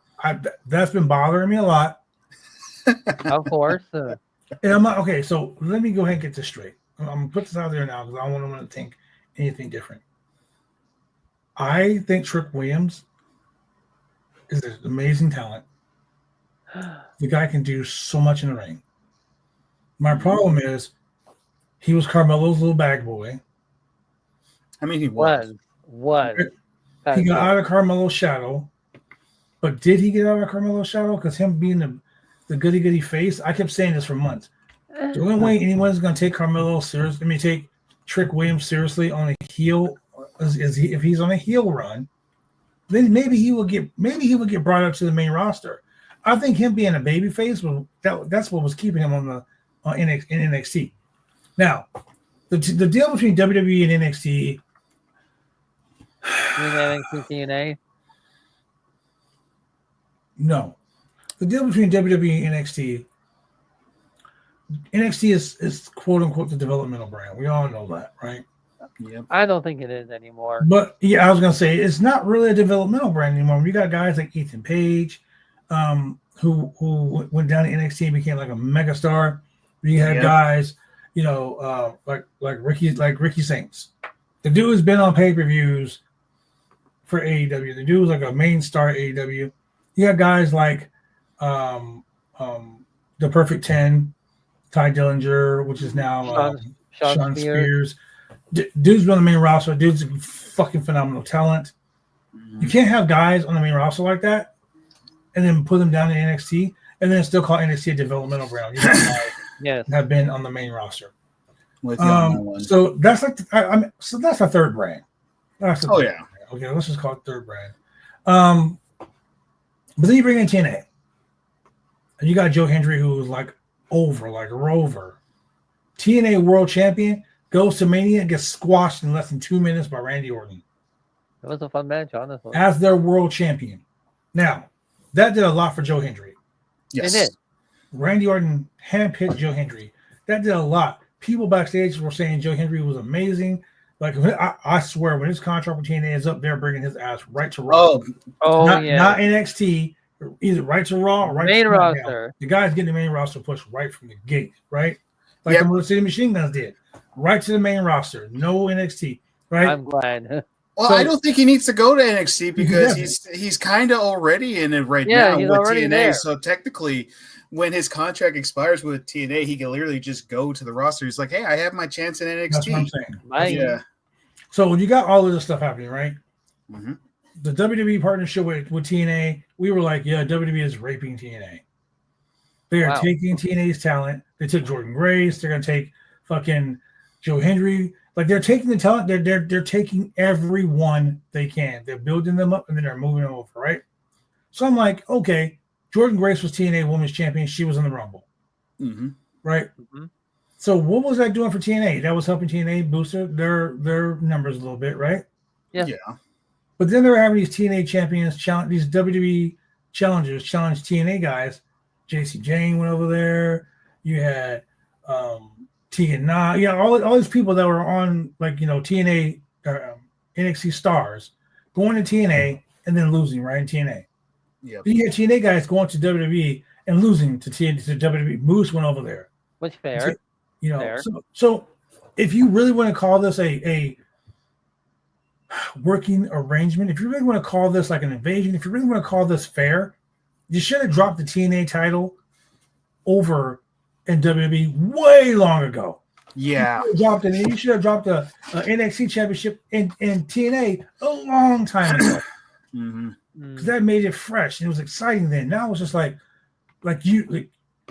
Speaker 2: that's been bothering me a lot.
Speaker 3: Of course.
Speaker 2: And I'm not okay. So let me go ahead and get this straight. I'm gonna put this out there now because I don't want to think anything different. I think Trick Williams is an amazing talent. The guy can do so much in the ring. My problem is he was Carmelo's little bag boy.
Speaker 4: I mean, he was.
Speaker 2: He got out of Carmelo's shadow. But did he get out of Carmelo's shadow? Because him being the goody-goody face, I kept saying this for months. The only way anyone's going to take Carmelo seriously, take Trick Williams seriously on a heel, if he's on a heel run, then maybe he will get brought up to the main roster. I think him being a babyface, that's what was keeping him in NXT. Now, the deal between WWE and NXT.
Speaker 3: NXT TNA?
Speaker 2: No. The deal between WWE and NXT is quote unquote the developmental brand. We all know that, right?
Speaker 3: Yep. I don't think it is anymore.
Speaker 2: But yeah, I was gonna say it's not really a developmental brand anymore. We got guys like Ethan Page, who went down to NXT and became like a megastar. We had guys, like Ricky Saints. The dude has been on pay-per-views for AEW. The dude was like a main star at AEW. You got guys like the Perfect 10, Ty Dillinger, which is now Sean Spears. Dude's been on the main roster. Dude's a fucking phenomenal talent. You can't have guys on the main roster like that and then put them down to NXT and then still call NXT a developmental brand.
Speaker 3: Yes, have
Speaker 2: been on the main roster. So that's like so that's a third brand. Okay, let's just call it third brand. But then you bring in TNA, and you got Joe Hendry, who was like a rover. TNA World Champion goes to Mania and gets squashed in less than 2 minutes by Randy Orton.
Speaker 3: It was a fun match, honestly.
Speaker 2: As their world champion. Now, that did a lot for Joe Hendry.
Speaker 4: Yes.
Speaker 3: It did.
Speaker 2: Randy Orton handpicked Joe Hendry. That did a lot. People backstage were saying Joe Hendry was amazing. Like, I swear, when his contract with TNA is up, they're bringing his ass right to Raw. Not NXT, either right to Raw or right
Speaker 3: main
Speaker 2: to
Speaker 3: roster.
Speaker 2: The guy's getting the main roster pushed right from the gate, right? Like the Motor City Machine Guns did. Right to the main roster. No NXT, right?
Speaker 3: I'm glad.
Speaker 4: Well,
Speaker 2: So-
Speaker 4: I don't think he needs to go to NXT because
Speaker 2: doesn't.
Speaker 4: he's kind of already in it right
Speaker 3: Yeah,
Speaker 4: now
Speaker 3: he's
Speaker 4: with
Speaker 3: already
Speaker 4: TNA.
Speaker 3: there.
Speaker 4: So technically, when his contract expires with TNA, he can literally just go to the roster. He's like, "Hey, I have my chance in NXT."
Speaker 2: That's what I'm saying.
Speaker 3: Right.
Speaker 4: Yeah.
Speaker 2: So when you got all of this stuff happening, right?
Speaker 4: Mhm.
Speaker 2: The WWE partnership with TNA, we were like, yeah, WWE is raping TNA. They are
Speaker 3: Wow.
Speaker 2: taking TNA's talent. They took Jordan Grace. They're gonna take fucking Joe Hendry. Like they're taking the talent. They're taking everyone they can. They're building them up and then they're moving them over, right? So I'm like, okay, Jordan Grace was TNA Women's Champion. She was in the Rumble, right?
Speaker 3: Mhm.
Speaker 2: So what was that doing for TNA? That was helping TNA boost their numbers a little bit, right?
Speaker 3: Yeah.
Speaker 2: But then they're having these TNA champions challenge these WWE challengers challenge TNA guys. JC Jane went over there. You had Tegan Na, all these people that were on TNA NXT stars going to TNA and then losing right in TNA.
Speaker 4: Yeah.
Speaker 2: Then you had TNA guys going to WWE and losing to WWE. Moose went over there.
Speaker 3: Which fair. Fair.
Speaker 2: So if you really want to call this a working arrangement, if you really want to call this like an invasion, if you really want to call this fair, you should have dropped the TNA title over in WWE way long ago.
Speaker 4: Yeah.
Speaker 2: You should have dropped a NXT championship in TNA a long time ago. Because that made it fresh and it was exciting then. Now it's just like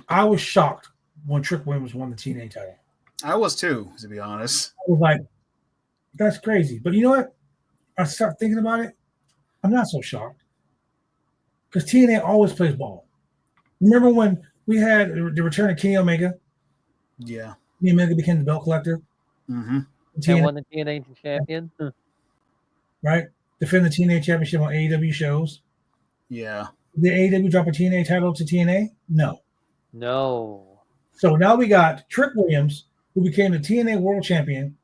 Speaker 2: I was shocked when Trick Williams won the TNA title.
Speaker 4: I was too, to be honest.
Speaker 2: I was like, that's crazy. But you know what? I start thinking about it. I'm not so shocked because TNA always plays ball. Remember when we had the return of Kenny Omega?
Speaker 4: Yeah.
Speaker 2: Kenny Omega became the belt collector.
Speaker 3: And won the TNA champion.
Speaker 2: Right? Defend the TNA championship on AEW shows.
Speaker 4: Yeah.
Speaker 2: Did AEW drop a TNA title to TNA? No. So now we got Trick Williams, who became the TNA World Champion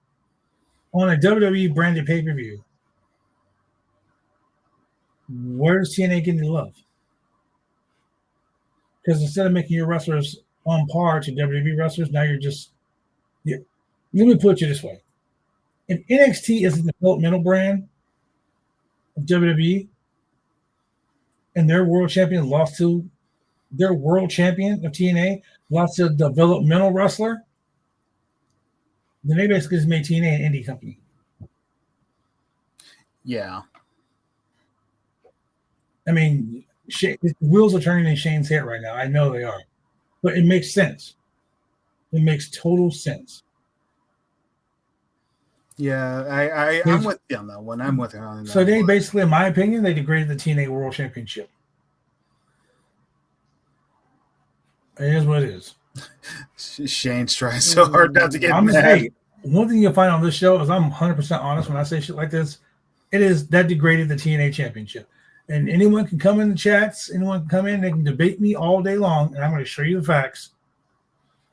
Speaker 2: on a WWE branded pay-per-view. Where does TNA get any love? Because instead of making your wrestlers on par to WWE wrestlers, now you're just... Let me put it this way. If NXT is a developmental brand of WWE and their world champion of TNA lost to a developmental wrestler, then they basically just made TNA an indie company.
Speaker 4: Yeah.
Speaker 2: I mean, the wheels are turning in Shane's head right now. I know they are. But it makes sense. It makes total sense.
Speaker 4: Yeah, I'm with you on that one. I'm with you on that.
Speaker 2: So they basically, in my opinion, they degraded the TNA World Championship. It is what it is.
Speaker 4: Shane's trying so hard not to get mad.
Speaker 2: Hey, one thing you'll find on this show is I'm 100% honest when I say shit like this. It is that degraded the TNA Championship. And anyone can come in the chats. Anyone can come in. They can debate me all day long. And I'm going to show you the facts.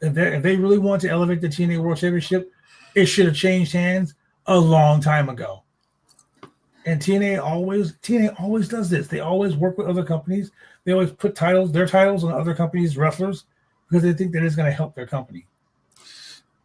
Speaker 2: If they really want to elevate the TNA World Championship, it should have changed hands a long time ago. And TNA always does this. They always work with other companies. They always put their titles on other companies' wrestlers because they think that it's going to help their company.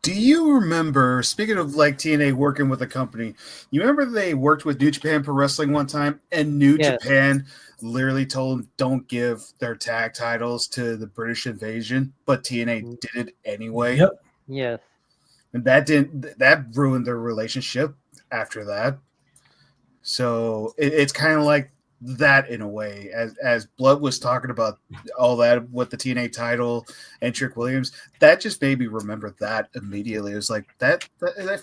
Speaker 4: Do you remember, speaking of like TNA working with a company, you remember they worked with New Japan Pro Wrestling one time and New Japan literally told them don't give their tag titles to the British Invasion, but TNA did it anyway?
Speaker 2: Yep.
Speaker 3: Yes.
Speaker 4: And that ruined their relationship after that. So it's kind of like that in a way, as Blood was talking about all that with the TNA title and Trick Williams, that just made me remember that immediately. It was like that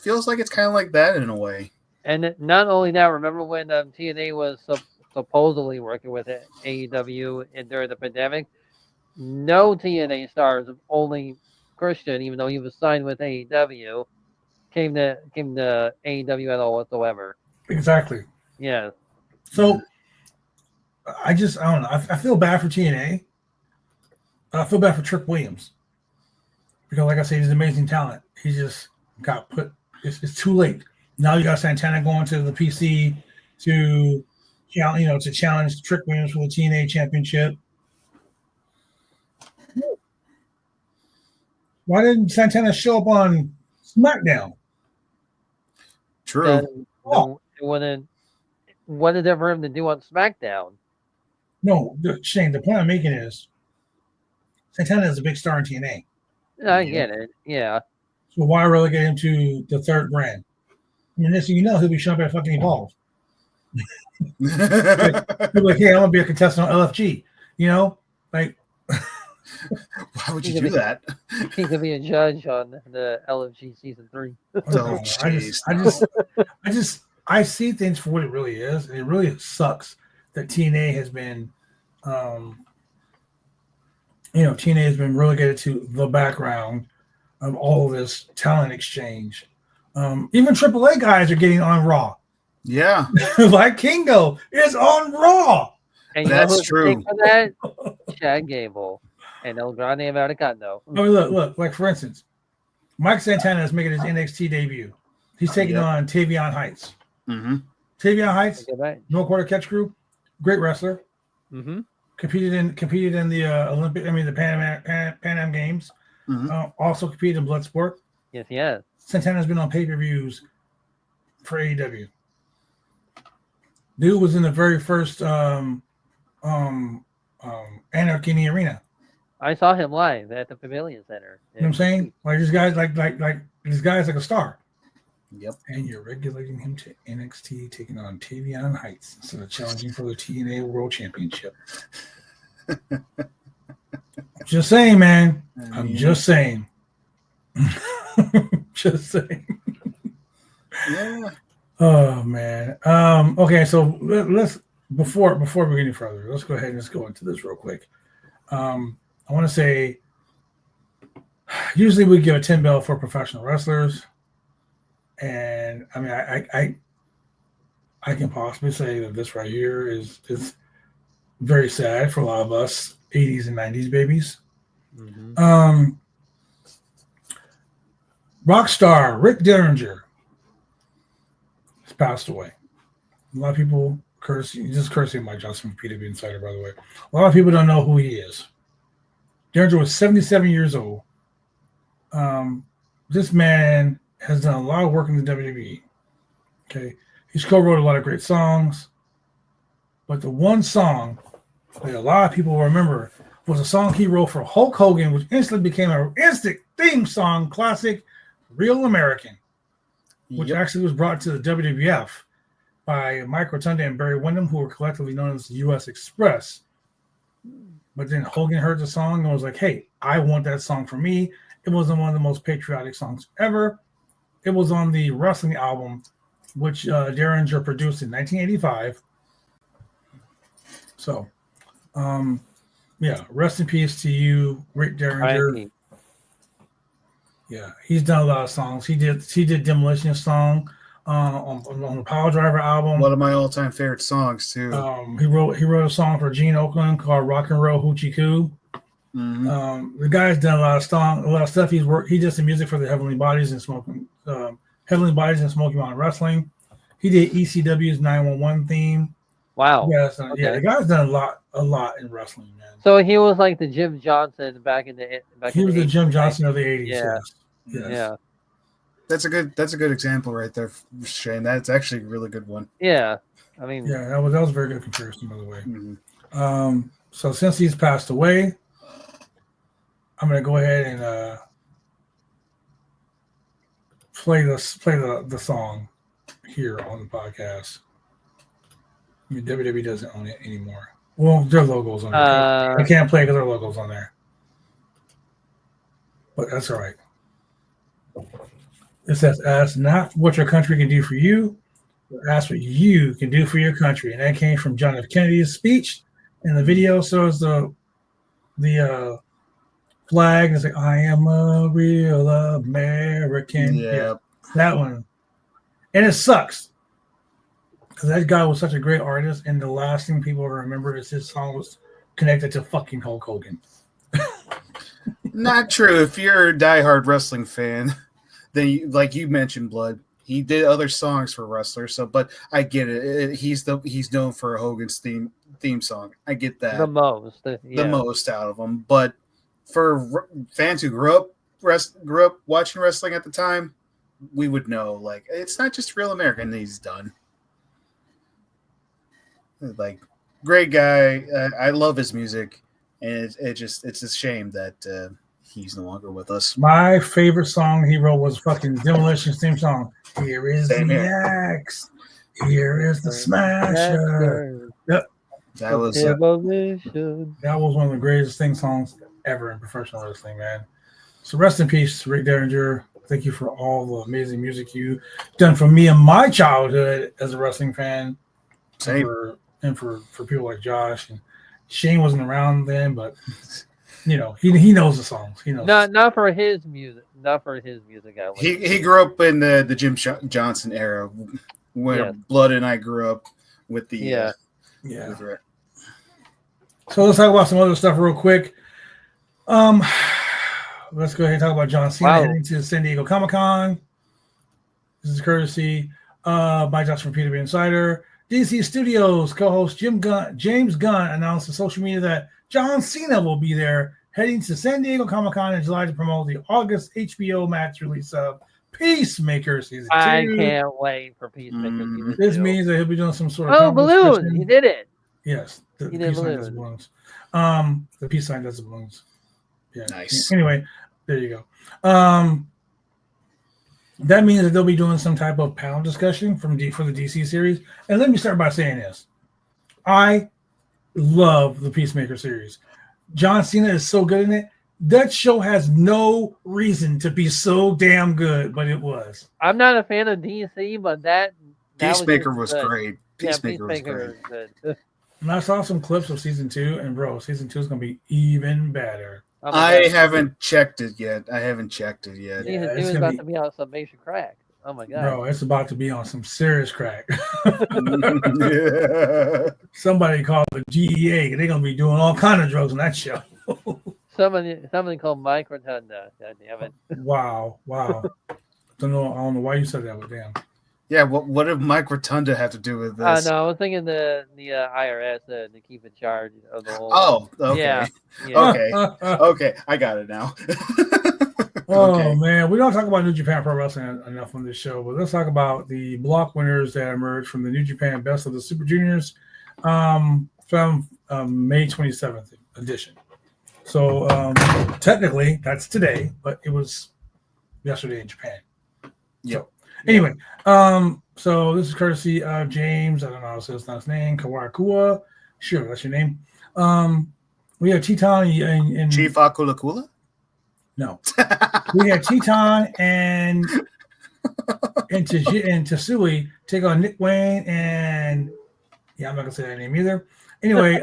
Speaker 4: feels like it's kind of like that in a way.
Speaker 3: And not only that, remember when TNA was supposedly working with AEW during the pandemic? No TNA stars, only Christian, even though he was signed with AEW, came to AEW at all whatsoever.
Speaker 2: Exactly.
Speaker 3: Yeah.
Speaker 2: So I don't know. I feel bad for TNA. I feel bad for Trick Williams because, like I said, he's amazing talent. He just got put. It's too late. Now you got Santana going to the PC to challenge Trick Williams for the TNA Championship. Why didn't Santana show up on SmackDown?
Speaker 4: True.
Speaker 3: what is there for him to do on SmackDown?
Speaker 2: No, Shane. The point I'm making is Santana is a big star in TNA.
Speaker 3: I get it. Yeah.
Speaker 2: So why relegate him to the third brand? I mean, next thing you know, he'll be showing up at fucking Evolve. He'll be like, hey, I'm gonna be a contestant on LFG. You know, like.
Speaker 4: Why would you do that?
Speaker 3: He could be a judge on the LFG season 3.
Speaker 4: Oh,
Speaker 2: I see things for what it really is, and it really sucks that TNA has been, TNA has been relegated to the background of all of this talent exchange. Even AAA guys are getting on Raw.
Speaker 4: Yeah,
Speaker 2: like Kingo is on Raw.
Speaker 3: And
Speaker 4: that's true.
Speaker 3: For that, Chad Gable and El Grande Americano.
Speaker 2: I mean, look. Like for instance, Mike Santana is making his NXT debut. He's taking on Tavion Heights.
Speaker 4: Mm-hmm.
Speaker 2: Tavion Heights, no quarter catch crew, great wrestler.
Speaker 3: Mm-hmm.
Speaker 2: Competed in the the Pan Am Games.
Speaker 4: Mm-hmm.
Speaker 2: Also competed in Bloodsport.
Speaker 3: Yes, he has.
Speaker 2: Santana's been on pay-per-views for AEW. Dude was in the very first Anarchy in the Arena.
Speaker 3: I saw him live at the Pavilion Center.
Speaker 2: You know what I'm saying? Like this guy's like this guy's like a star.
Speaker 4: Yep.
Speaker 2: And you're regulating him to NXT, taking on Tavion Heights instead of challenging for the TNA World Championship. Just saying, man. I'm just saying. Just saying.
Speaker 4: Yeah.
Speaker 2: Oh man. Okay, so let's before we get any further, let's go ahead and just go into this real quick. I want to say usually we give a 10 bell for professional wrestlers. And I mean I can possibly say that this right here is very sad for a lot of us 80s and 90s babies.
Speaker 3: Mm-hmm.
Speaker 2: Rock star Rick Derringer has passed away. A lot of people cursing Mike Johnson from PW Insider, by the way. A lot of people don't know who he is. Derringer was 77 years old. This man has done a lot of work in the WWE. Okay. He's co-wrote a lot of great songs. But the one song that a lot of people will remember was a song he wrote for Hulk Hogan, which instantly became an instant theme song classic, Real American, which actually was brought to the WWF by Mike Rotunda and Barry Windham, who were collectively known as the U.S. Express. But then Hogan heard the song and was like, hey, I want that song for me. It wasn't one of the most patriotic songs ever. It was on the wrestling album, which Derringer produced in 1985. So, rest in peace to you, Rick Derringer. Yeah, he's done a lot of songs. He did Demolition Song on the Power Driver album.
Speaker 4: One of my all-time favorite songs too.
Speaker 2: He wrote a song for Gene Oakland called Rock and Roll Hoochie Coo.
Speaker 4: Mm-hmm.
Speaker 2: The guy's done a lot of stuff. He did some music for the Heavenly Bodies and Smoking Mountain Wrestling. He did ECW's 911 theme.
Speaker 3: Wow.
Speaker 2: Yes, yeah, the guy's done a lot in wrestling, man.
Speaker 3: So he was like the Jim Johnson back in the.
Speaker 2: He was the Jim Johnson of the 80s.
Speaker 3: Yeah.
Speaker 2: Yes.
Speaker 3: Yeah.
Speaker 4: That's a good example right there, Shane. That's actually a really good one.
Speaker 3: Yeah. I mean.
Speaker 2: Yeah, that was a very good comparison, by the way.
Speaker 4: Mm-hmm.
Speaker 2: So since he's passed away, I'm gonna go ahead and play the song here on the podcast. I mean, WWE doesn't own it anymore. Well, their logo's on there. I can't play because their logo's on there. But that's all right. It says, ask not what your country can do for you, but ask what you can do for your country. And that came from John F. Kennedy's speech. And the video shows the flag. It's like, I am a real American.
Speaker 4: Yeah.
Speaker 2: That one. And it sucks. Because that guy was such a great artist, and the last thing people remember is his song was connected to fucking Hulk Hogan.
Speaker 4: Not true. If you're a diehard wrestling fan, then like you mentioned, Blood, he did other songs for wrestlers. So, but I get it. He's known for Hogan's theme song. I get that
Speaker 3: the most
Speaker 4: out of them. But for fans who grew up watching wrestling at the time, we would know like it's not just Real American that he's done. Like, great guy. I love his music, and it's a shame that he's no longer with us.
Speaker 2: My favorite song he wrote was fucking Demolition's theme song. Here is
Speaker 4: Same
Speaker 2: the
Speaker 4: here.
Speaker 2: axe. Here is the smasher. Yep.
Speaker 4: That was
Speaker 3: Demolition.
Speaker 2: That was one of the greatest theme songs ever in professional wrestling, man. So rest in peace, Rick Derringer. Thank you for all the amazing music you done for me in my childhood as a wrestling fan.
Speaker 4: same.
Speaker 2: And for people like Josh. And Shane wasn't around then, but he knows the songs. He knows.
Speaker 3: Not for his music. Not for his music.
Speaker 4: He grew up in the Jim Johnson era, where Blood and I grew up with the
Speaker 2: yeah.
Speaker 4: With Rick.
Speaker 2: So let's talk about some other stuff real quick. Let's go ahead and talk about John Cena heading to San Diego Comic-Con. This is courtesy by Josh from PW Insider. DC Studios co-host James Gunn announced on social media that John Cena will be there heading to San Diego Comic-Con in July to promote the August HBO Max release of Peacemaker Season 2.
Speaker 3: I can't wait for Peacemaker Season 2.
Speaker 2: This means that he'll be doing some sort of
Speaker 3: balloons. He did it.
Speaker 2: Yes. The
Speaker 3: he
Speaker 2: peace
Speaker 3: did
Speaker 2: sign does balloons. The peace sign does the balloons. Yeah.
Speaker 4: Nice.
Speaker 2: Anyway, there you go. That means that they'll be doing some type of panel discussion for the DC series. And let me start by saying this. I love the Peacemaker series. John Cena is so good in it. That show has no reason to be so damn good, but it was.
Speaker 3: I'm not a fan of DC, but that
Speaker 4: Peacemaker was great. Peacemaker was great.
Speaker 3: Good.
Speaker 2: And I saw some clips of season 2, and bro, season 2 is going to be even better.
Speaker 4: I haven't checked it yet.
Speaker 3: Season 2 is about to be on some major crack. Oh my god,
Speaker 2: bro, it's about to be on some serious crack.
Speaker 4: Yeah.
Speaker 2: Somebody called the GEA. They're going to be doing all kind of drugs on that show.
Speaker 3: Somebody called Mike Rotunda. God damn it!
Speaker 2: Wow. I don't know why you said that, but damn.
Speaker 4: Yeah, what did Mike Rotunda have to do with this?
Speaker 3: No, I was thinking the IRS to keep in charge of the whole.
Speaker 4: Oh, okay.
Speaker 3: Yeah.
Speaker 4: Okay, I got it now.
Speaker 2: Oh man, we don't talk about New Japan Pro Wrestling enough on this show, but let's talk about the block winners that emerged from the New Japan Best of the Super Juniors from May 27th edition. So technically that's today, but it was yesterday in Japan.
Speaker 4: Yep.
Speaker 2: Anyway, so this is courtesy of James. I don't know how to say his last name. Kawarakua. Sure, that's your name. We have Teton and
Speaker 4: Chief Akulakula?
Speaker 2: No. We had Teton and Tasui take on Nick Wayne and I'm not gonna say that name either. Anyway,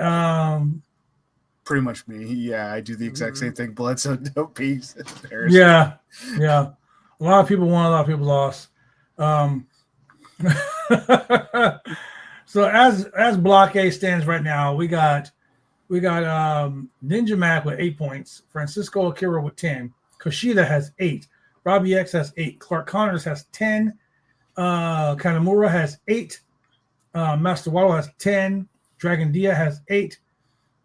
Speaker 4: pretty much me. Yeah, I do the exact same thing. Blood, so no peace.
Speaker 2: Yeah. A lot of people won, a lot of people lost. So as Block A stands right now, we got Ninja Mac with 8 points, Francisco Akira with 10, Kushida has 8, Robbie X has 8, Clark Connors has 10, Kanamura has 8, Master Waddle has 10, Dragon Dia has 8,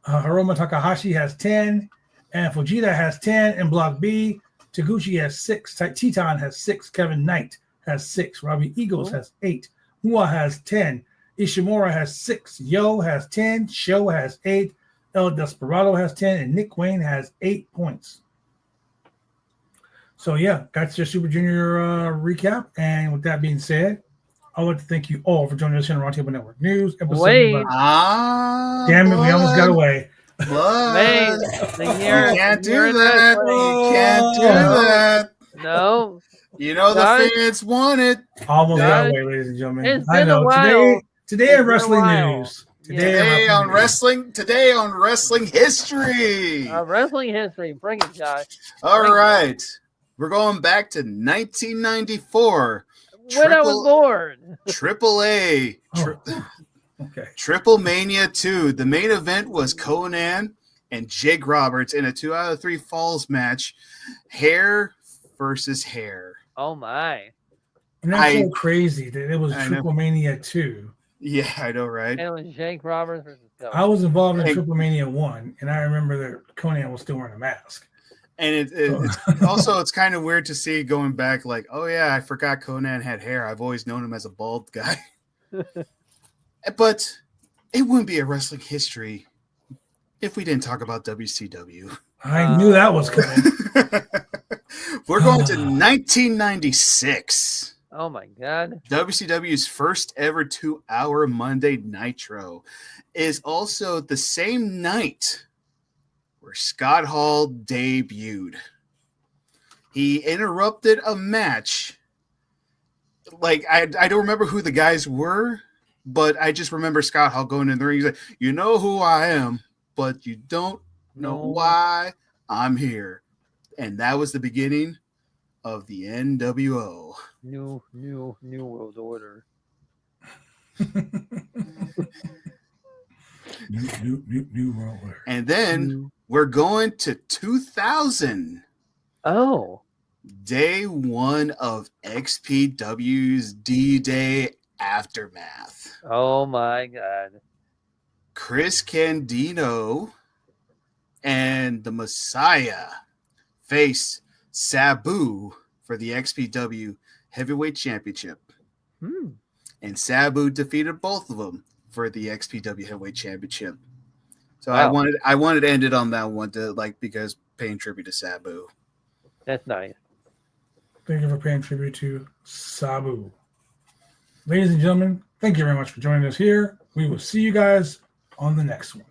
Speaker 2: Hiroma Takahashi has 10, and Fujita has 10, and Block B, Taguchi has 6, Teton has 6, Kevin Knight has 6, Robbie Eagles has 8, Mua has 10, Ishimura has 6, Yo has 10, Sho has 8, El Desperado has 10, and Nick Wayne has 8 points. So yeah, that's your Super Junior recap. And with that being said, I would like to thank you all for joining us here on Roundtable Network News. Damn it, we almost got away.
Speaker 4: Blood.
Speaker 3: You
Speaker 4: can't do that. You can't do that.
Speaker 3: No.
Speaker 4: You know the fans want it.
Speaker 2: Almost got away, ladies and gentlemen.
Speaker 3: It's
Speaker 2: I
Speaker 3: been
Speaker 2: know.
Speaker 3: a while.
Speaker 2: Today in wrestling news.
Speaker 4: Today on wrestling history.
Speaker 3: Wrestling history. Bring it, Josh.
Speaker 4: All right. We're going back to 1994.
Speaker 3: When I was born.
Speaker 4: Triple A.
Speaker 2: Okay.
Speaker 4: Triple Mania 2. The main event was Conan and Jake Roberts in a 2 out of 3 falls match. Hair versus hair.
Speaker 3: Oh, my.
Speaker 2: And that's so crazy that it was Triple Mania 2.
Speaker 4: Yeah, I know, right?
Speaker 3: And it was Jake Roberts versus Conan.
Speaker 2: I was involved in Triple Mania 1, and I remember that Conan was still wearing a mask.
Speaker 4: And it's also, it's kind of weird to see going back like, oh, yeah, I forgot Conan had hair. I've always known him as a bald guy. But it wouldn't be a wrestling history if we didn't talk about WCW.
Speaker 2: I knew that was coming.
Speaker 4: We're going to 1996.
Speaker 3: Oh my God.
Speaker 4: WCW's first ever 2-hour Monday Nitro is also the same night where Scott Hall debuted. He interrupted a match. Like, I don't remember who the guys were, but I just remember Scott Hall going in the ring. He's like, you know who I am, but you don't know why I'm here. And that was the beginning of the NWO.
Speaker 3: New World Order.
Speaker 2: New World Order.
Speaker 4: And then we're going to 2000.
Speaker 3: Oh.
Speaker 4: Day one of XPW's D-Day Aftermath.
Speaker 3: Oh my God.
Speaker 4: Chris Candido and the Messiah faced Sabu for the XPW Heavyweight Championship. And Sabu defeated both of them for the XPW Heavyweight Championship. So wow. I wanted to end it on that one because paying tribute to Sabu.
Speaker 3: That's nice.
Speaker 2: Thank you for paying tribute to Sabu. Ladies and gentlemen, thank you very much for joining us here. We will see you guys on the next one.